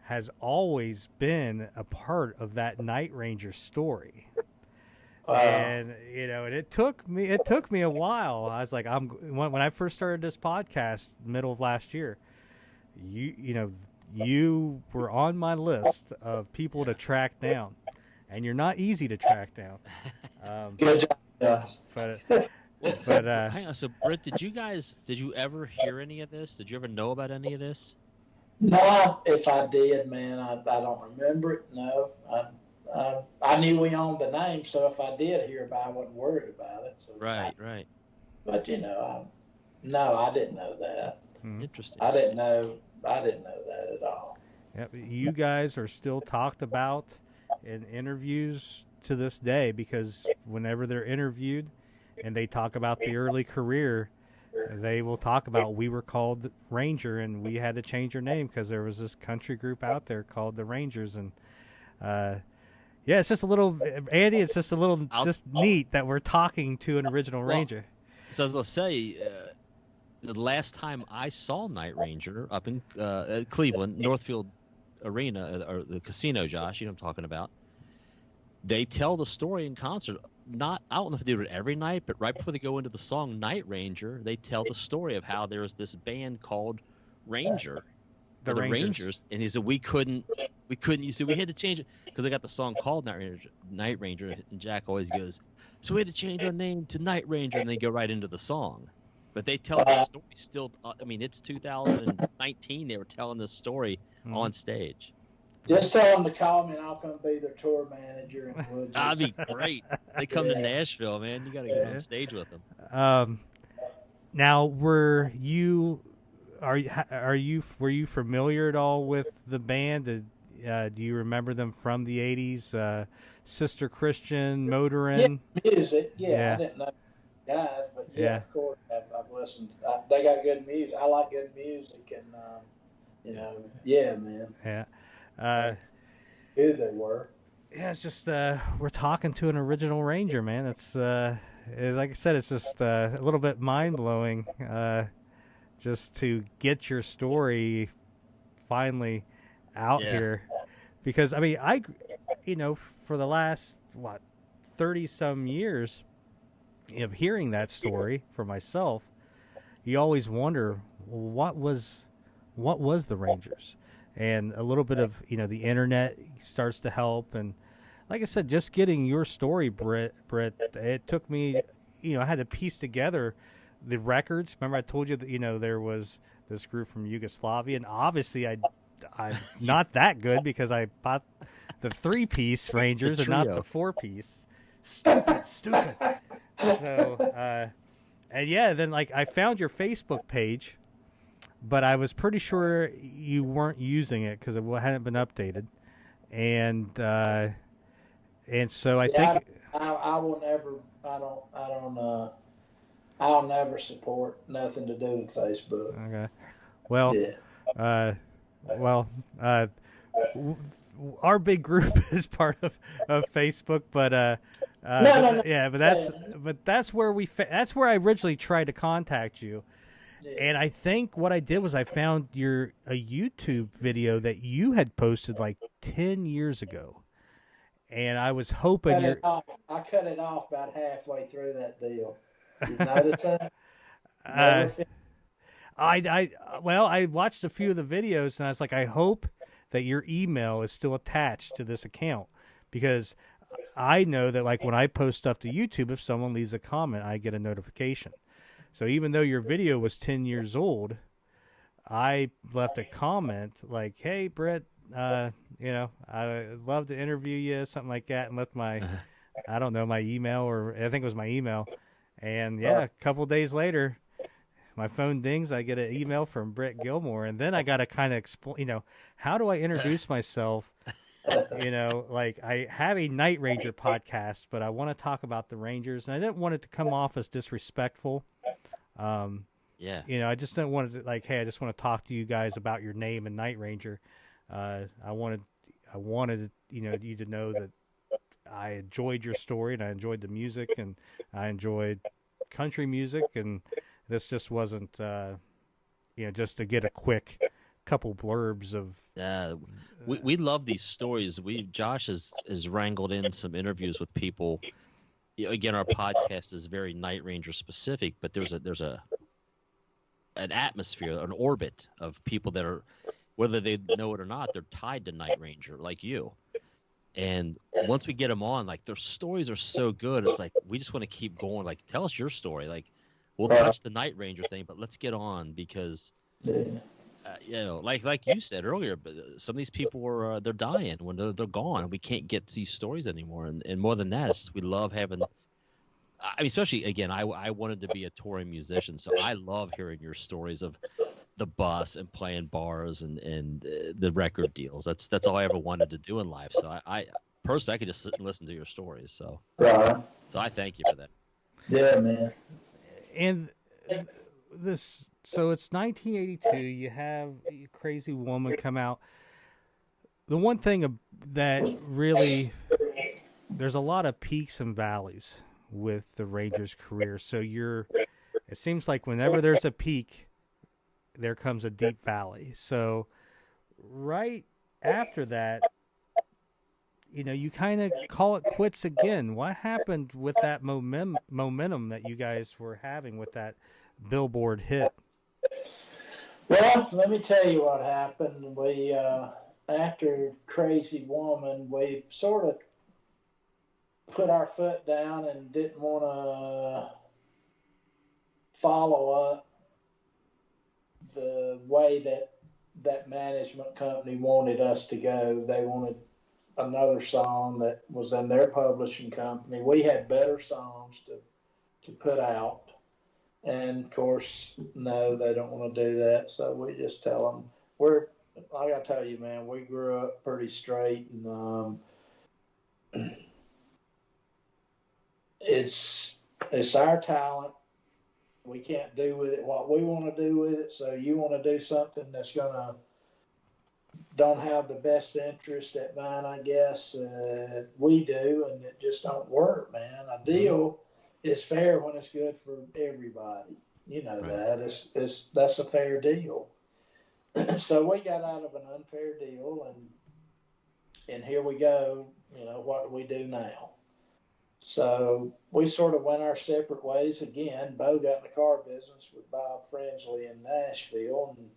has always been a part of that Night Ranger story. And and it took me a while. I was like, when I first started this podcast, middle of last year, you were on my list of people to track down, and you're not easy to track down. Good job. Yeah. But hang on. So, Britt, did you ever hear any of this? Did you ever know about any of this? No, if I did, man, I don't remember it. No, I knew we owned the name, so if I did hear about it, I wasn't worried about it. So Right. But no, I didn't know that. Interesting. I didn't know that at all. Yep, you guys are still talked about in interviews to this day, because whenever they're interviewed and they talk about the early career, they will talk about we were called Ranger and we had to change our name because there was this country group out there called the Rangers. And yeah, it's just a little, Andy, it's just a little neat that we're talking to an original Ranger. So as I'll say, the last time I saw Night Ranger up in Cleveland, Northfield Arena, or the casino, Josh, you know what I'm talking about, they tell the story in concert. I don't know if they do it every night, but right before they go into the song Night Ranger, they tell the story of how there was this band called Ranger, the Rangers, and he said we couldn't. You said we had to change it because they got the song called Night Ranger, and Jack always goes, so we had to change our name to Night Ranger, and they go right into the song. But they tell the story still. I mean, it's 2019. They were telling this story on stage. Just tell them to call me and I'll come be their tour manager. And we'll That'd be great. They come to Nashville, man. You got to get on stage with them. Now, were you familiar at all with the band? Do you remember them from the 80s? Sister Christian, Motorin? Yeah, music. Yeah, I didn't know guys, but of course I've listened. They got good music. I like good music, and man. Yeah. Who they were. Yeah, it's just we're talking to an original Ranger, man. It's like I said, it's just a little bit mind blowing, just to get your story finally out here, because I mean, for the last 30 some years of hearing that story for myself, you always wonder what was the Rangers. And a little bit of, the internet starts to help. And like I said, just getting your story, Britt, it took me, I had to piece together the records. Remember I told you that, there was this group from Yugoslavia. And obviously I'm not that good because I bought the 3-piece Rangers and not the 4-piece. Stupid. So, then I found your Facebook page. But I was pretty sure you weren't using it because it hadn't been updated, and so I think I will never. I'll never support nothing to do with Facebook. Okay. Well. Our big group is part of Facebook, but no. Yeah, but that's where that's where I originally tried to contact you. Yeah. And I think what I did was I found a YouTube video that you had posted 10 years ago, and I was hoping I cut it off about halfway through that deal. You notice that? I watched a few of the videos, and I was like, I hope that your email is still attached to this account, because I know that when I post stuff to YouTube, if someone leaves a comment, I get a notification. So even though your video was 10 years old, I left a comment like, "Hey, Britt, I'd love to interview you," something like that, and left my, I don't know, my email, or I think it was my email. And a couple days later, my phone dings. I get an email from Britt Gilmore, and then I got to kind of explain, how do I introduce myself? I have a Night Ranger podcast, but I want to talk about the Rangers, and I didn't want it to come off as disrespectful. I just didn't want it to hey, I just want to talk to you guys about your name and Night Ranger. I wanted you to know that I enjoyed your story, and I enjoyed the music, and I enjoyed country music, and this just wasn't, just to get a quick couple blurbs of. Yeah, we love these stories. Josh has wrangled in some interviews with people. Again, our podcast is very Night Ranger specific, but there's an atmosphere, an orbit of people that are, whether they know it or not, they're tied to Night Ranger, like you. And once we get them on, their stories are so good. It's we just want to keep going. Tell us your story. We'll touch the Night Ranger thing, but let's get on, because, like you said earlier, but some of these people they're dying when they're gone. We can't get these stories anymore. And more than that, it's just we love having. I mean, especially again, I wanted to be a touring musician, so I love hearing your stories of the bus and playing bars and the record deals. That's all I ever wanted to do in life. So I personally, I could just sit and listen to your stories. So I thank you for that. Yeah, man. And so it's 1982. You have Crazy Woman come out. The one thing that really, there's a lot of peaks and valleys with the Rangers' career. So it seems like whenever there's a peak, there comes a deep valley. So right after that, you kind of call it quits again. What happened with that momentum that you guys were having with that Billboard hit? Well, let me tell you what happened. We, after Crazy Woman, we sort of put our foot down and didn't want to follow up the way that management company wanted us to go. They wanted another song that was in their publishing company. We had better songs to put out. And of course, no, they don't want to do that. So we just tell them, I got to tell you, man, we grew up pretty straight, and it's our talent. We can't do with it what we want to do with it. So you want to do something that's don't have the best interest at mind, I guess. We do, and it just don't work, man. A deal is fair when it's good for everybody. You know that. That's a fair deal. So we got out of an unfair deal, and here we go. You know, what do we do now? So we sort of went our separate ways again. Bo got in the car business with Bob Frensley in Nashville, and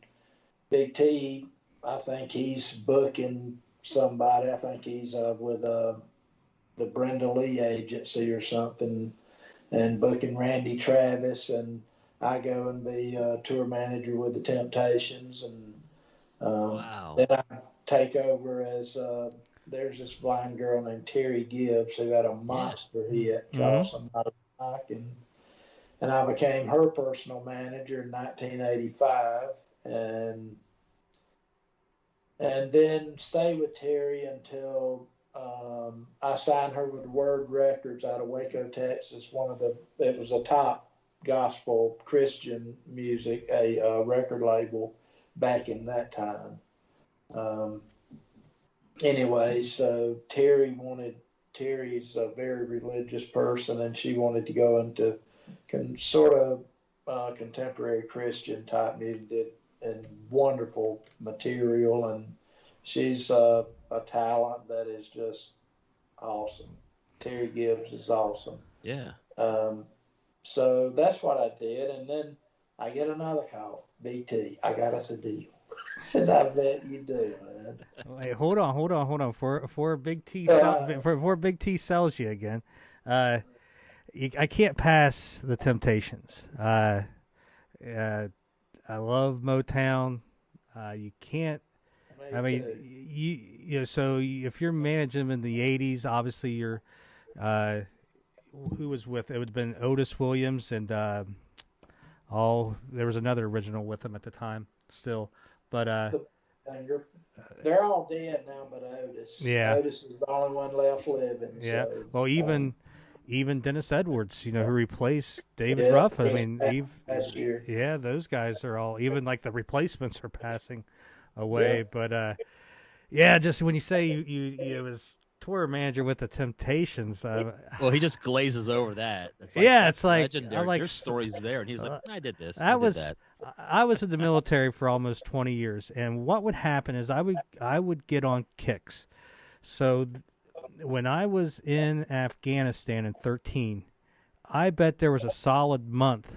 Big T, I think he's booking somebody. I think he's with the Brenda Lee agency or something, and booking Randy Travis, and I go and be a tour manager with the Temptations, and then I take over as there's this blind girl named Terry Gibbs who had a monster hit called Somebody Like, and I became her personal manager in 1985, and then stayed with Terry until I signed her with Word Records out of Waco, Texas. It was a top gospel Christian music, a record label back in that time. Anyway, so Terry's a very religious person, and she wanted to go into sort of contemporary Christian type music, and wonderful material, and she's a talent that is just awesome. Terry Gibbs is awesome. Yeah. So that's what I did, and then I get another call. BT, I got us a deal. Says, I bet you do, man. Wait, hold on. For Big T, before Big T sells you again, I can't pass the Temptations. I love Motown. You can't. I mean, you know. So if you're managing them in the '80s, obviously you're. Who was with? It would have been Otis Williams and there was another original with him at the time still, but they're all dead now, but Otis. Yeah. Otis is the only one left living. Yeah. So, well, even Dennis Edwards, you know, who replaced David Ruff. I mean, last year. Yeah, those guys are all, even like the replacements are passing away. Yeah. But just when you say you was tour manager with the Temptations, well, he just glazes over that. It's like legendary. Your story's there, and he's like, I did this. I was in the military for almost 20 years, and what would happen is I would get on kicks. So when I was in Afghanistan in 2013, I bet there was a solid month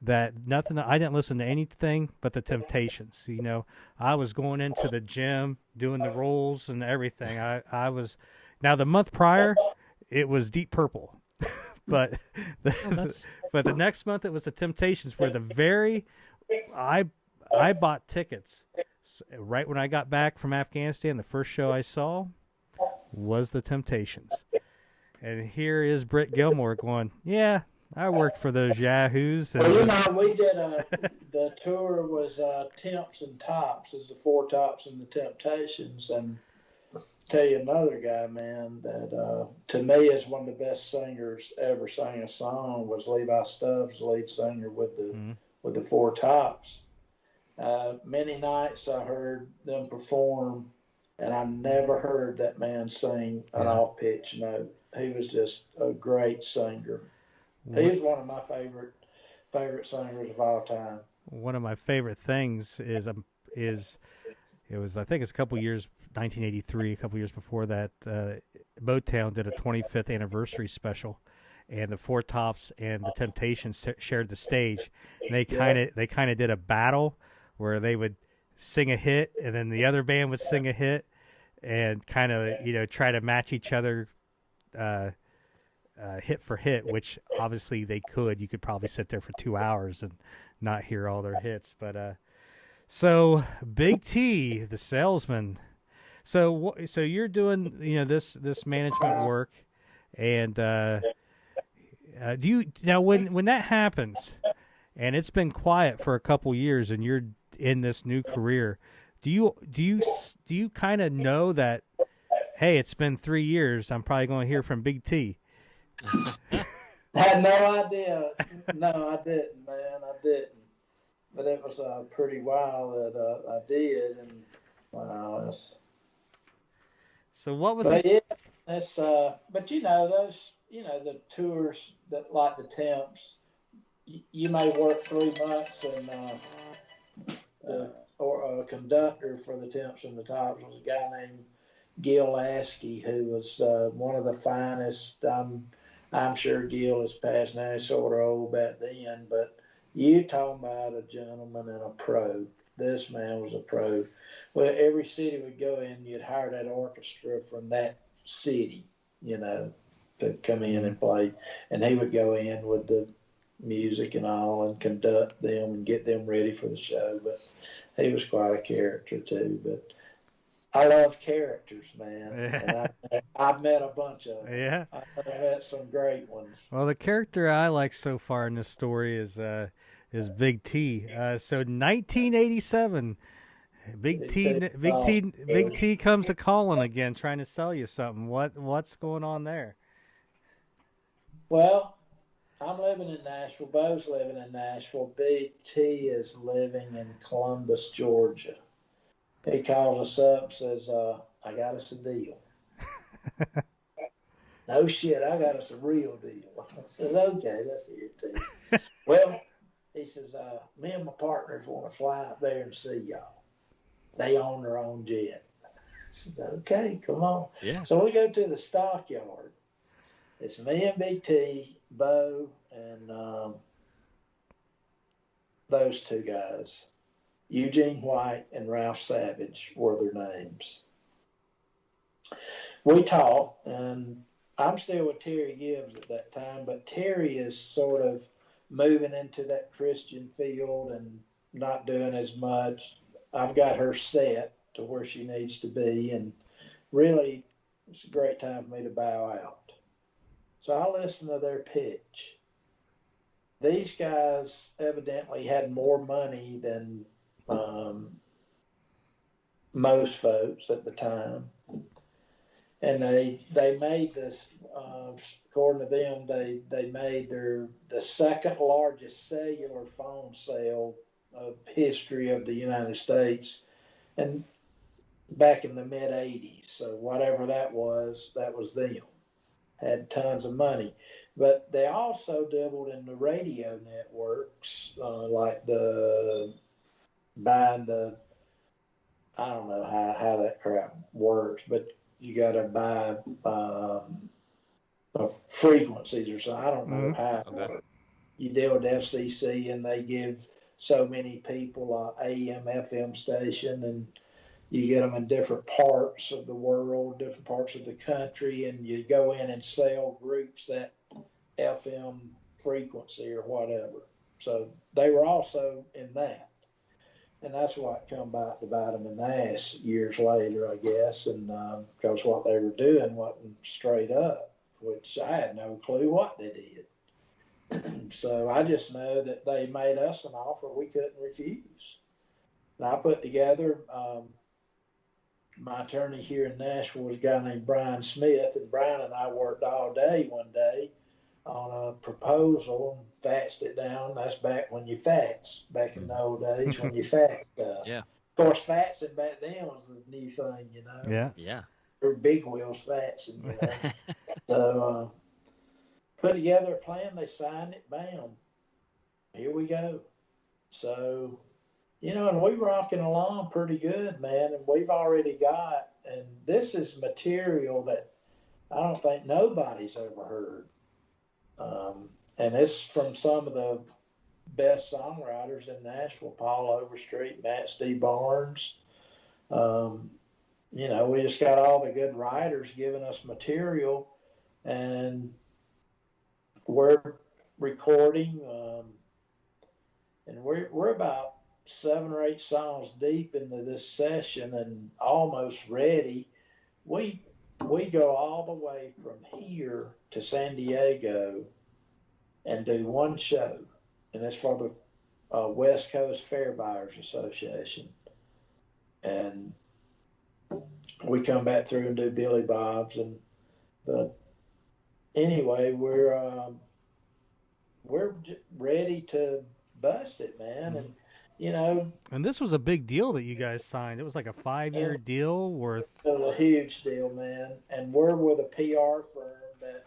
that I didn't listen to anything but the Temptations. You know, I was going into the gym, doing the rolls and everything. I was, now the month prior, it was Deep Purple, but the next month it was the Temptations. I bought tickets right when I got back from Afghanistan. The first show I saw was the Temptations, and here is Britt Gilmore going, yeah, I worked for those yahoos. Well, you know, we did the tour was Temps and Tops, is the Four Tops and the Temptations. And tell you another guy, man, that to me is one of the best singers ever sang a song was Levi Stubbs, lead singer with the Four Tops. Many nights I heard them perform, and I never heard that man sing an off-pitch note. He was just a great singer. He's one of my favorite singers of all time. One of my favorite things is it was, I think it's a couple years, 1983, a couple years before that, Motown did a 25th anniversary special, and the Four Tops and the Temptations shared the stage. And they kind of did a battle where they would sing a hit, and then the other band would sing a hit, and kind of, you know, try to match each other hit for hit, which obviously they could. You could probably sit there for 2 hours and not hear all their hits. But so Big T, the salesman. So you're doing this management work, and do you now when that happens, and it's been quiet for a couple years, and you're in this new career, do you kind of know that, hey, it's been 3 years, I'm probably going to hear from Big T? I had no idea. No, I didn't, man. I didn't. But it was pretty wild that I did, and wow, So what was but this? yeah, that's but those the tours that like the temps, you may work 3 months, and a conductor for the Temps and the Tops was a guy named Gil Askey, who was one of the finest. I'm sure Gil is past now, he's sort of old back then, but you talking about a gentleman and a pro. This man was a pro. Well, every city would go in, you'd hire that orchestra from that city, to come in and play. And he would go in with the music and all and conduct them and get them ready for the show. But he was quite a character too. But I love characters, man. Yeah. And I've met a bunch of them. Yeah. I've met some great ones. Well, the character I like so far in this story is Big T. So 1987, Big T comes a calling again, trying to sell you something. What's going on there? Well, I'm living in Nashville. Bo's living in Nashville. Big T is living in Columbus, Georgia. He calls us up and says, I got us a deal. No shit, I got us a real deal. I said, okay, let's hear it, T. Well, he says, me and my partners want to fly up there and see y'all. They own their own jet. I said, okay, come on. Yeah. So we go to the stockyard. It's me and Big T, Bo, and those two guys. Eugene White and Ralph Savage were their names. We talked, and I'm still with Terry Gibbs at that time, but Terry is sort of moving into that Christian field and not doing as much. I've got her set to where she needs to be, and really, it's a great time for me to bow out. So I listened to their pitch. These guys evidently had more money than most folks at the time. And they made this, according to them, they made the second largest cellular phone sale of history of the United States, and back in the mid 80s. So whatever that was them. Had tons of money. But they also dabbled in the radio networks, like buying the, I don't know how that crap works, but you got to buy frequencies or something. I don't know how it works. You deal with FCC, and they give so many people a AM, FM station, and you get them in different parts of the world, different parts of the country, and you go in and sell groups that FM frequency or whatever. So they were also in that. And that's what come back to bite them in the ass years later, I guess, and because what they were doing wasn't straight up, which I had no clue what they did. So I just know that they made us an offer we couldn't refuse. And I put together, my attorney here in Nashville was a guy named Brian Smith, and Brian and I worked all day one day on a proposal and faxed it down. That's back when you fax, back in the old days when you fax stuff. Yeah. Of course, faxing back then was a new thing, Yeah. Yeah. There were big wheels faxing, So put together a plan, they signed it, bam. Here we go. So, and we were rocking along pretty good, man, and we've already got, and this is material that I don't think nobody's ever heard. And it's from some of the best songwriters in Nashville, Paul Overstreet, Matt D. Barnes. We just got all the good writers giving us material, and we're recording, and we're about 7 or 8 songs deep into this session and almost ready. We go all the way from here to San Diego and do one show, and it's for the West Coast Fair Buyers Association. And we come back through and do Billy Bob's, but anyway, we're ready to bust it, man. And and this was a big deal that you guys signed. It was like a 5-year deal worth. It was a huge deal, man. And we're with a PR firm that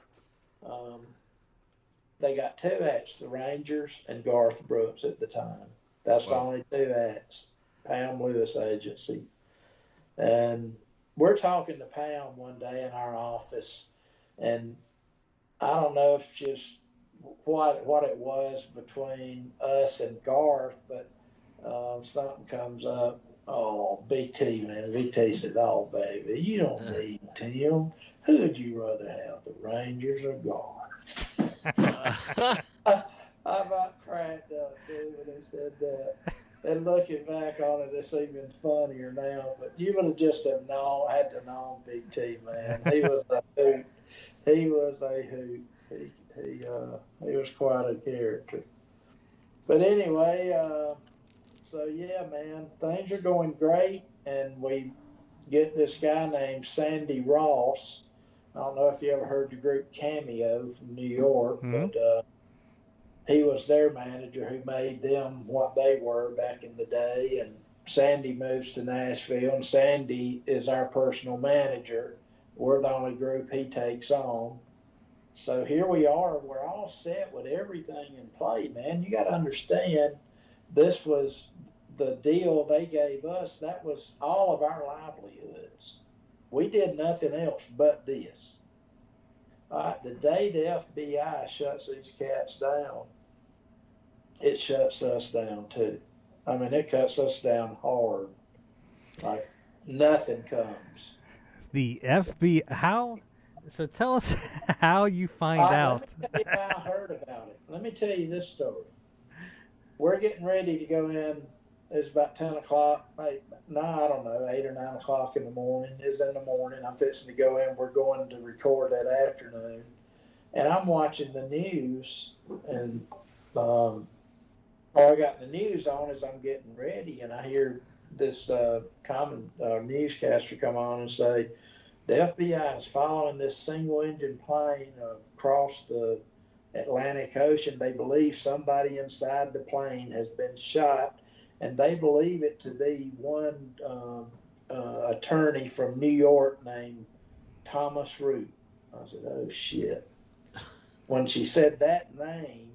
they got 2 acts, the Rangers and Garth Brooks at the time. That's the only 2 acts. Pam Lewis Agency. And we're talking to Pam one day in our office, and I don't know if just what it was between us and Garth, but something comes up. Oh, BT, man. BT said, "Oh, baby, you don't need Tim. Who would you rather have, the Rangers or Garth?" I about cracked up, dude, when they said that. And looking back on it, it's even funnier now. But you would have just had to know Big T, man. He was a hoot. He was a hoot. He was quite a character. But anyway, so yeah, man, things are going great, and we get this guy named Sandy Ross. I don't know if you ever heard the group Cameo from New York, but he was their manager who made them what they were back in the day. And Sandy moves to Nashville, and Sandy is our personal manager. We're the only group he takes on. So here we are. We're all set with everything in play, man. You got to understand, this was the deal they gave us. That was all of our livelihoods. We did nothing else but this. All right, the day the FBI shuts these cats down, it shuts us down too. I mean, it cuts us down hard. Like nothing comes. The FBI, how? So tell us how you find out. Let me tell you how I heard about it. Let me tell you this story. We're getting ready to go in. It's about 10 o'clock. I don't know, 8 or 9 o'clock in the morning. It's in the morning. I'm fixing to go in. We're going to record that afternoon. And I'm watching the news, and all I got the news on as I'm getting ready, and I hear this newscaster come on and say, the FBI is following this single-engine plane across the Atlantic Ocean. They believe somebody inside the plane has been shot, and they believe it to be one attorney from New York named Thomas Root. I said, oh, shit. When she said that name,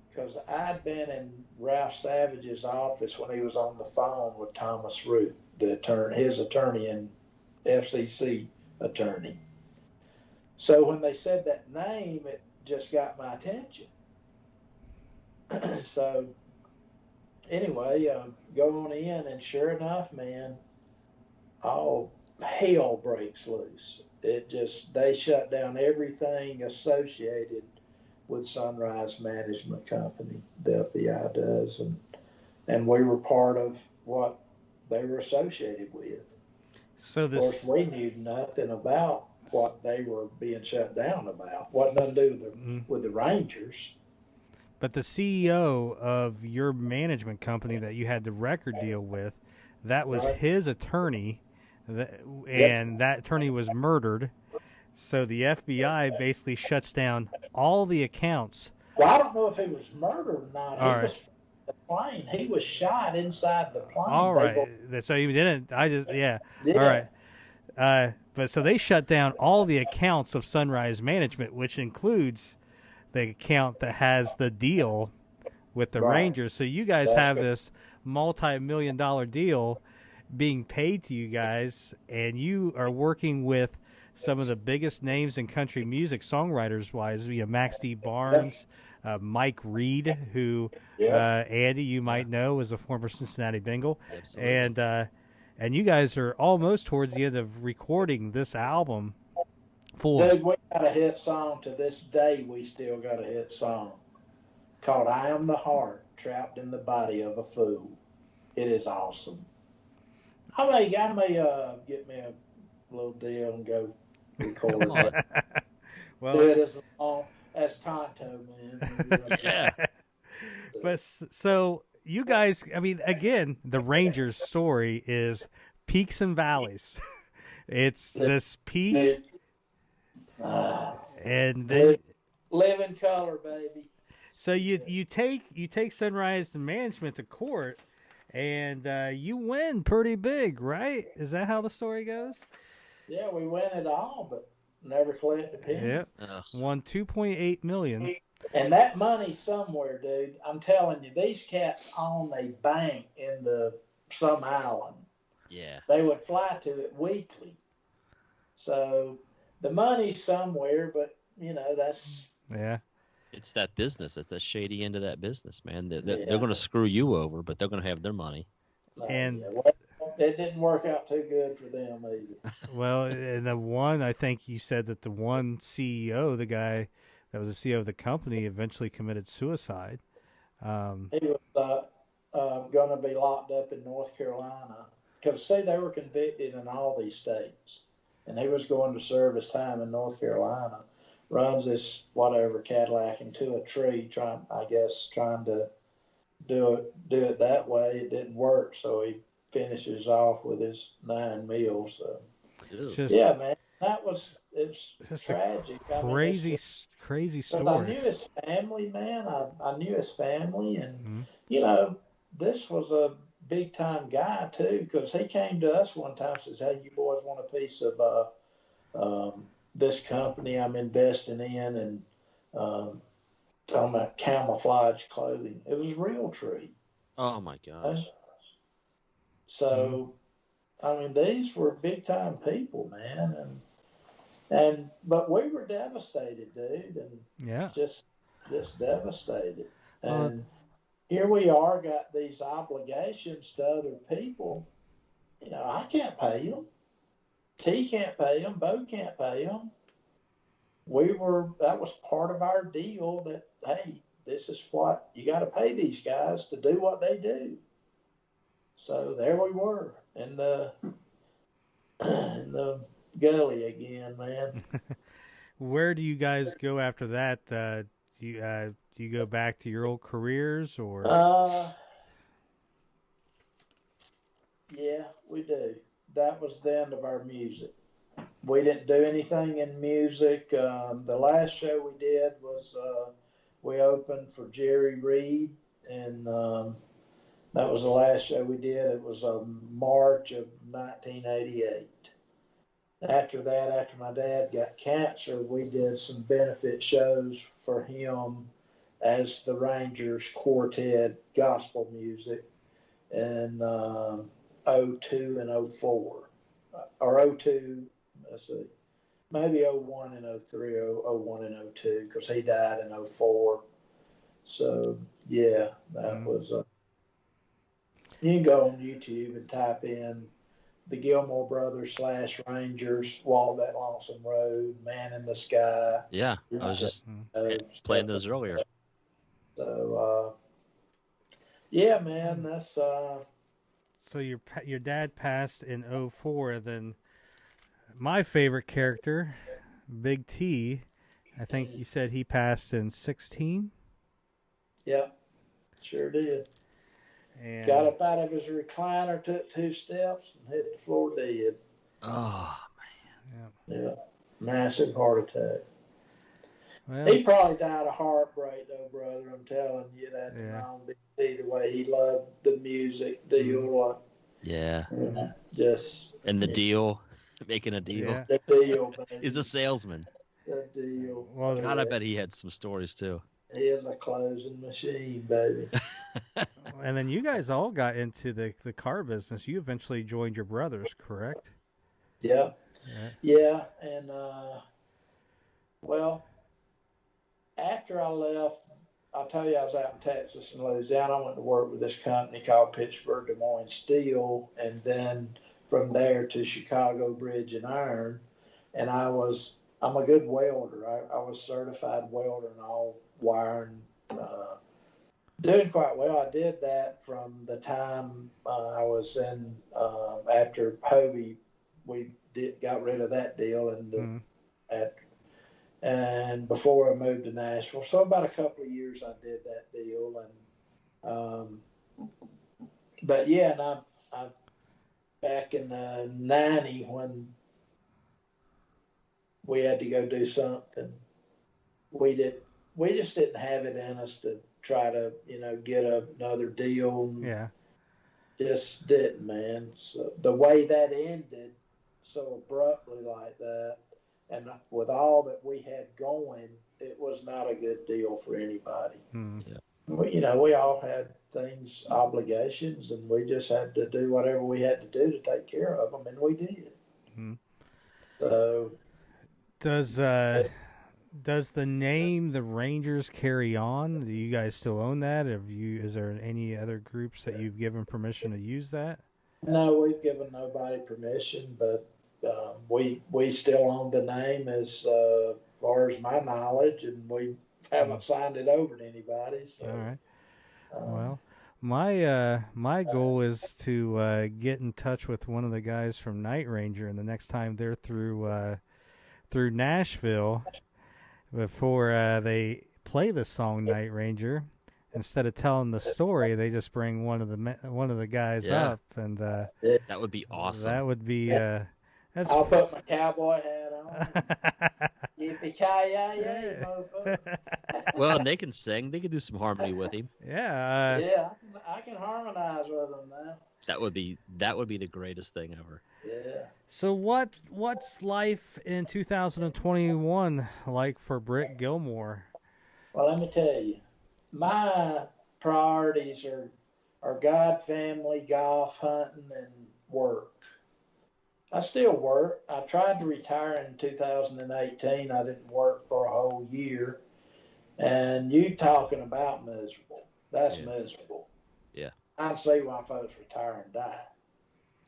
because I'd been in Ralph Savage's office when he was on the phone with Thomas Root, his attorney and FCC attorney. So when they said that name, it just got my attention. So anyway, go on in, and sure enough, man, all hell breaks loose. They shut down everything associated with Sunrise Management Company. The FBI does, and we were part of what they were associated with. So of course, we knew nothing about what they were being shut down about. What nothing to do with the Rangers. But the CEO of your management company that you had the record deal with, that was his attorney, and that attorney was murdered. So the FBI basically shuts down all the accounts. Well, I don't know if he was murdered or not. Was the plane. He was shot inside the plane. All right. So you didn't. Yeah. All right. But so they shut down all the accounts of Sunrise Management, which includes the account that has the deal with the Rangers. So you guys have this multi-million-dollar deal being paid to you guys, and you are working with some of the biggest names in country music, songwriters-wise. Max D. Barnes, Mike Reed, who Andy, you might know, is a former Cincinnati Bengal. Absolutely. And you guys are almost towards the end of recording this album Force. Dude, we got a hit song to this day. We still got a hit song called "I Am the Heart Trapped in the Body of a Fool." It is awesome. I may get me a little deal and go record it. Well, Do it as long as Tonto, man. Yeah. but so you guys, I mean, again, the Rangers story is peaks and valleys. It's this peak, and then live in color, baby. so you take Sunrise Management to court, and you win pretty big, right? Is that how the story goes? Yeah, we win it all, but never collect a penny. Yep. Won $2.8 million. And that money somewhere, dude. I'm telling you, these cats own a bank in some island. Yeah. They would fly to it weekly. So the money's somewhere, but that's It's that business. It's the shady end of that business, man. They're going to screw you over, but they're going to have their money. And well, it didn't work out too good for them either. Well, and the one, I think you said that the one CEO, the guy that was the CEO of the company, eventually committed suicide. He was going to be locked up in North Carolina because, see, they were convicted in all these states. And he was going to serve his time in North Carolina. Runs this whatever Cadillac into a tree, trying to do it that way. It didn't work, so he finishes off with his 9 meals. So. Yeah, man, it's tragic. Crazy story. I knew his family, man. I knew his family, and this was a big time guy too, because he came to us one time and says, "Hey, you boys want a piece of this company I'm investing in?" And talking about camouflage clothing. It was Realtree. Oh my gosh. So, I mean, these were big time people, man, but we were devastated, dude, and just devastated. And here we are, got these obligations to other people. I can't pay them. T can't pay them. Bo can't pay them. That was part of our deal that, hey, this is what you got to pay these guys to do what they do. So there we were in the gully again, man. Where do you guys go after that? Do you go back to your old careers, or? Yeah, we do. That was the end of our music. We didn't do anything in music. The last show we did was we opened for Jerry Reed, and that was the last show we did. It was March of 1988. After that, after my dad got cancer, we did some benefit shows for him as the Rangers Quartet gospel music in 02 and 04. Or 02, let's see, maybe 01 and 03, 01 and 02, because he died in 04. So, yeah, that was... you can go on YouTube and type in the Gilmore Brothers / Rangers, Walk That Lonesome Road, Man in the Sky. Yeah, I was just playing those earlier. So, yeah, man, that's... So your dad passed in 04, then my favorite character, Big T, I think you said he passed in 16? Yeah, sure did. And got up out of his recliner, took 2 steps, and hit the floor dead. Oh, man. Yeah, massive heart attack. Well, he probably died of heartbreak, though, brother. I'm telling you that. On BT, the way he loved the music deal. Yeah. And the deal, making a deal. Yeah. The deal, baby. He's a salesman. The deal. Well, God, I bet he had some stories too. He is a closing machine, baby. And then you guys all got into the car business. You eventually joined your brothers, correct? Yeah. And well, after I left, I'll tell you, I was out in Texas and Louisiana. I went to work with this company called Pittsburgh Des Moines Steel, and then from there to Chicago Bridge and Iron. And I was I'm a good welder. I was certified welder and all wiring. Doing quite well. I did that from the time I was in after Hovey. We got rid of that deal and before I moved to Nashville. So about a couple of years I did that deal, and but yeah, and I back in '90 when we had to go do something, we just didn't have it in us to try to get another deal. Yeah. Just didn't, man. So the way that ended so abruptly like that, and with all that we had going, it was not a good deal for anybody. Yeah. We all had things, obligations, and we just had to do whatever we had to do to take care of them, and we did. So, does the name the Rangers carry on? Do you guys still own that? Is there any other groups that you've given permission to use that? No, we've given nobody permission, but we still own the name as far as my knowledge, and we haven't signed it over to anybody. So. All right. Well, my goal is to get in touch with one of the guys from Night Ranger, and the next time they're through Nashville, before they play the song Night Ranger, instead of telling the story, they just bring one of the guys up, and that would be awesome. That would be. I'll put my cowboy hat on. Yippee-ki-yay, motherfucker. Well, and they can sing. They can do some harmony with him. Yeah. Yeah, I can harmonize with them now. That would be the greatest thing ever. Yeah. So what's life in 2021 like for Britt Gilmore? Well, let me tell you, my priorities are God, family, golf, hunting, and work. I still work. I tried to retire in 2018. I didn't work for a whole year. And you talking about miserable. That's miserable. Yeah. I'd see why folks retire and die.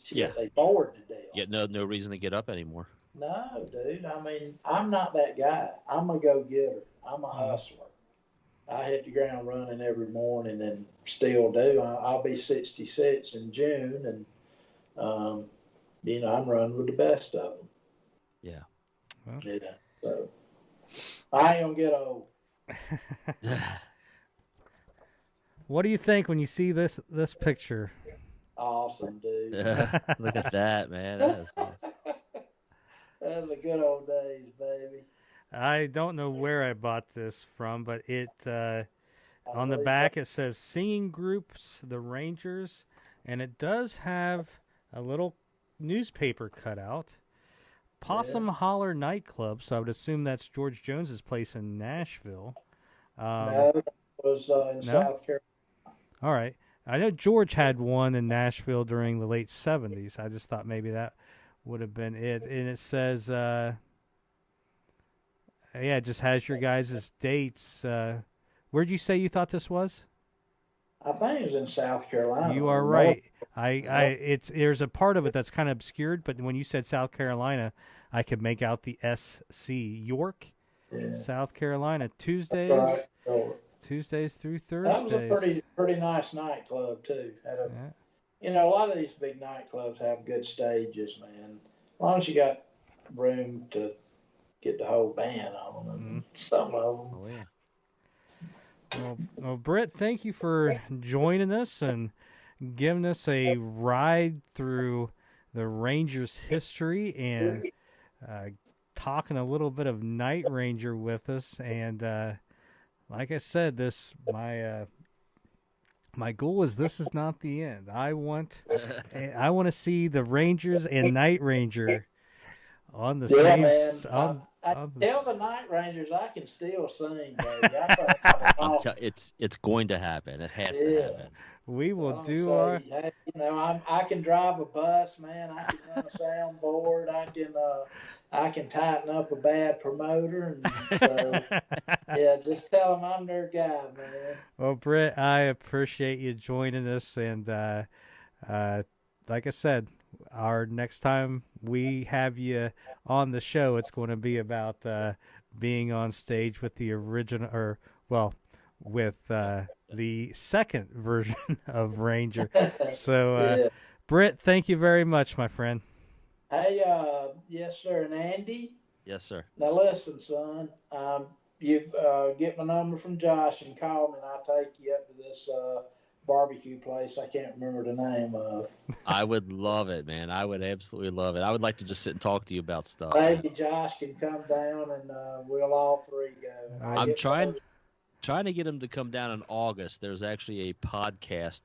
Yeah. They bored to death. Yeah, no reason to get up anymore. No, dude. I mean, I'm not that guy. I'm a go-getter. I'm a hustler. I hit the ground running every morning and still do. I'll be 66 in June, and I'm running with the best of them. Yeah. Well. Yeah. So I ain't gonna get old. What do you think when you see this picture? Awesome, dude. Look at that, man. That is awesome. That was the good old days, baby. I don't know where I bought this from, but it on the back it says Singing Groups, the Rangers, and it does have a little newspaper cutout. Possum Holler Nightclub, so I would assume that's George Jones's place in Nashville. No, it was in South Carolina. All right. I know George had one in Nashville during the late 70s. I just thought maybe that would have been it. And it says, it just has your guys' dates. Where'd you say you thought this was? I think it was in South Carolina. You are right. There's a part of it that's kind of obscured, but when you said South Carolina, I could make out the SC. York, South Carolina, Tuesdays. Right. Tuesdays through Thursdays. That was a pretty nice nightclub too. A lot of these big nightclubs have good stages, man. As long as you got room to get the whole band on them, some of them. Oh yeah. Well, Britt, thank you for joining us and giving us a ride through the Rangers' history and talking a little bit of Night Ranger with us. And like I said, my goal is this is not the end. I want to see the Rangers and Night Ranger on the same. Man. Tell the Night Rangers I can still sing, baby. It's going to happen. It has to happen. We will do say, I can drive a bus, man. I can run a soundboard. I can tighten up a bad promoter. And so, just tell them I'm their guy, man. Well, Britt, I appreciate you joining us, and like I said, our next time we have you on the show, it's going to be about being on stage with the original, or well, with the second version of Ranger. So, Yeah. Britt, thank you very much, my friend. Hey, yes, sir. And Andy, Yes, sir. now listen, son. You get my number from Josh and call me, and I'll take you up to this barbecue place. I can't remember the name of. I would love it, man. I would absolutely love it. I would like to just sit and talk to you about stuff. Maybe Josh can come down, and we'll all three go. And I'm trying to get him to come down in August. There's actually a podcast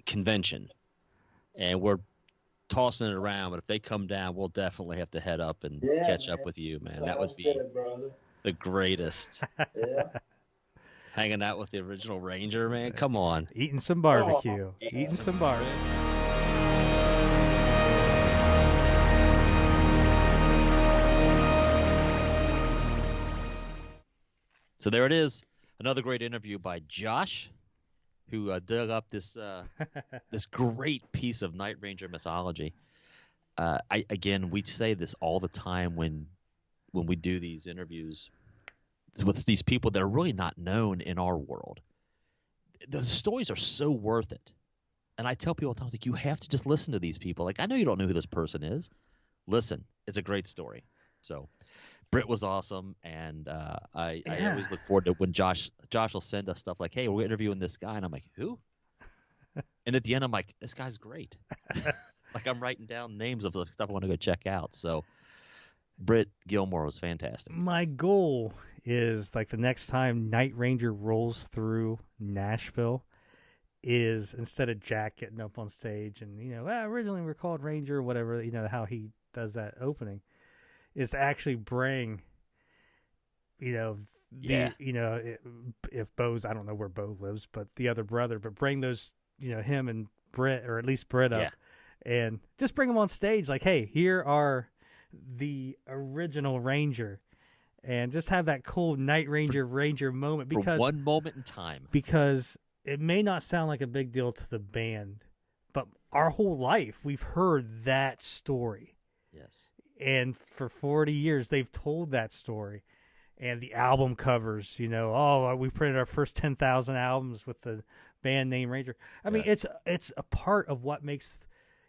convention, and we're tossing it around. But if they come down, we'll definitely have to head up and catch up with you, man. That would be good, brother. The greatest. Yeah. Hanging out with the original Ranger, man. Come on. Eating some barbecue. Eating some barbecue. So there it is. Another great interview by Josh, who dug up this this great piece of Night Ranger mythology. We say this all the time when we do these interviews with these people that are really not known in our world. The stories are so worth it. And I tell people all the time, like, you have to just listen to these people. Like, I know you don't know who this person is. Listen, it's a great story. So Britt was awesome, and I always look forward to when Josh will send us stuff like, hey, we're interviewing this guy, and I'm like, who? And at the end, I'm like, this guy's great. Like, I'm writing down names of the stuff I want to go check out. So Britt Gilmore was fantastic. My goal is, like, the next time Night Ranger rolls through Nashville is, instead of Jack getting up on stage and, originally we're called Ranger or whatever, how he does that opening, is to actually bring, if Bo's, I don't know where Bo lives, but the other brother, but bring those, him and Britt, or at least Britt up, and just bring them on stage like, hey, here are the original Ranger, and just have that cool Night Ranger moment, because for one moment in time, because it may not sound like a big deal to the band, but our whole life we've heard that story. Yes. And for 40 years they've told that story. And the album covers, we printed our first 10,000 albums with the band name Ranger. I mean, it's a part of what makes,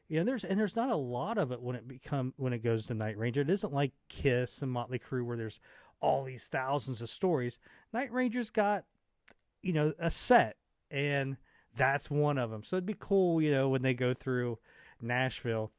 there's not a lot of it when it goes to Night Ranger. It isn't like Kiss and Motley Crue where there's all these thousands of stories. Night Ranger's got, a set, and that's one of them. So it'd be cool, when they go through Nashville,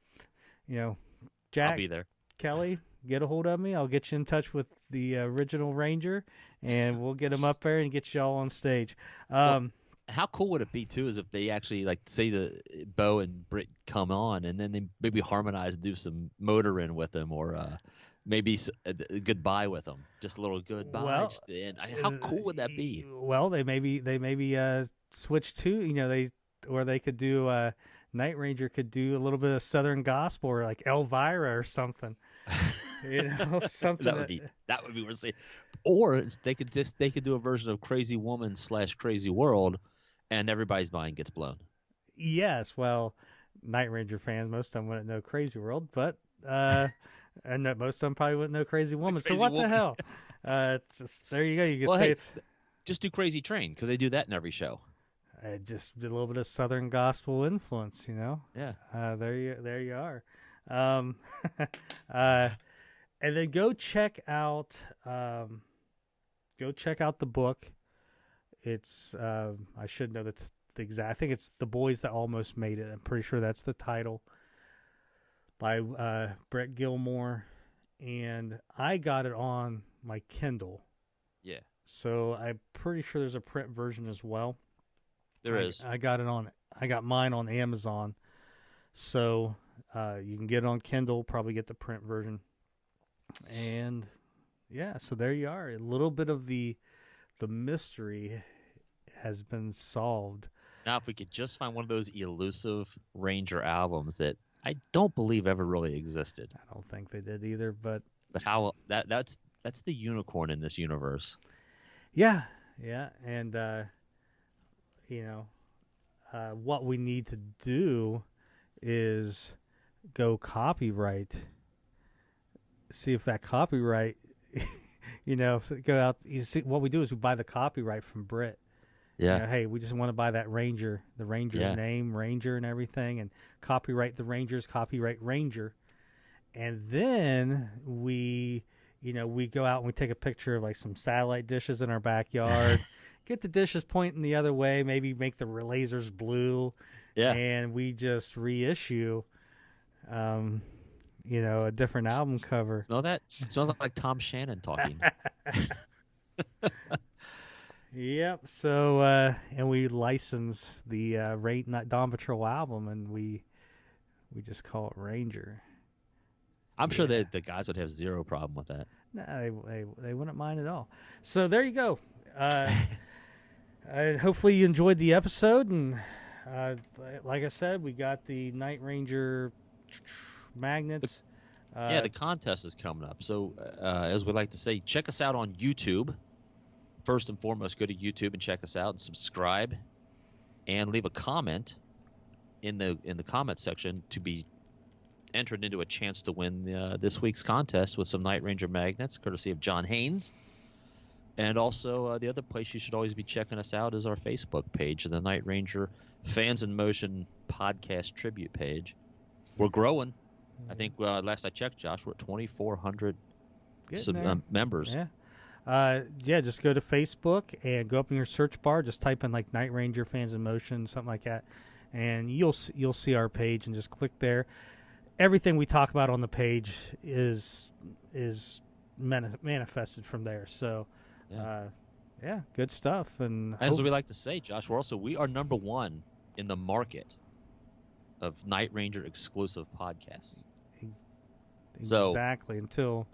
Jack, I'll be there. Kelly, get a hold of me. I'll get you in touch with the original Ranger, and we'll get him up there and get you all on stage. How cool would it be too, is if they actually, like, say the Bo and Britt come on, and then they maybe harmonize and do some motoring with them, or maybe a goodbye with them, just a little goodbye. Well, just the end. How cool would that be? Well, they maybe switch to, they could do Night Ranger could do a little bit of Southern gospel, or like Elvira or something. Something that would be worth seeing. Or they could do a version of Crazy Woman / Crazy World, and everybody's mind gets blown. Yes, well, Night Ranger fans, most of them wouldn't know Crazy World, but and most of them probably wouldn't know Crazy Woman. So what the hell? Just there you go. You can say it's just do Crazy Train, because they do that in every show. Just a little bit of Southern gospel influence, Yeah. There you are. And then go check out the book. It's I should know the exact. I think it's The Boys That Almost Made It. I'm pretty sure that's the title, by Britt Gilmore, and I got it on my Kindle. Yeah. So I'm pretty sure there's a print version as well. There is. I got mine on Amazon, so you can get it on Kindle. Probably get the print version, and so there you are. A little bit of the mystery has been solved. Now, if we could just find one of those elusive Ranger albums that I don't believe ever really existed. I don't think they did either, but how that's the unicorn in this universe. Yeah, and what we need to do is go copyright. See if that copyright, go out. You see, what we do is we buy the copyright from Britt. Yeah. Hey, we just want to buy that Ranger, the Ranger's name, Ranger and everything, and copyright the Rangers, copyright Ranger. And then we go out and we take a picture of like some satellite dishes in our backyard, get the dishes pointing the other way, maybe make the lasers blue. Yeah. And we just reissue, a different album cover. Smell that? It smells like Tom Shannon talking. Yep. So, and we license the Dawn Patrol album, and we just call it Ranger. I'm sure that the guys would have zero problem with that. No, they wouldn't mind at all. So there you go. Hopefully you enjoyed the episode, and like I said, we got the Night Ranger magnets. The contest is coming up. So as we like to say, check us out on YouTube. First and foremost, go to YouTube and check us out and subscribe, and leave a comment in the comment section to be entered into a chance to win this week's contest with some Night Ranger magnets, courtesy of John Haynes. And also, the other place you should always be checking us out is our Facebook page, the Night Ranger Fans in Motion podcast tribute page. We're growing. I think last I checked, Josh, we're at 2,400 members. Yeah. Just go to Facebook and go up in your search bar. Just type in like Night Ranger Fans in Motion, something like that, and you'll see our page, and just click there. Everything we talk about on the page is manifested from there. So, good stuff. And as we like to say, Josh, we are number one in the market of Night Ranger exclusive podcasts. Exactly. Until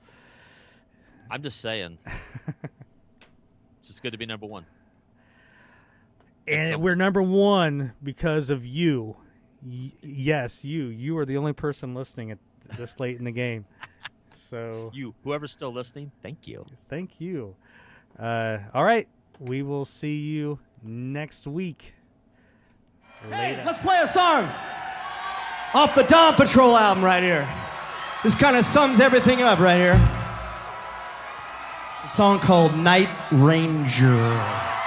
I'm just saying, it's just good to be number one. And we're number one because of you. Yes, you are the only person listening at this late in the game. So whoever's still listening, thank you. Thank you. All right, we will see you next week. Hey, let's play a song off the Dawn Patrol album right here. This kind of sums everything up right here. It's a song called Night Ranger.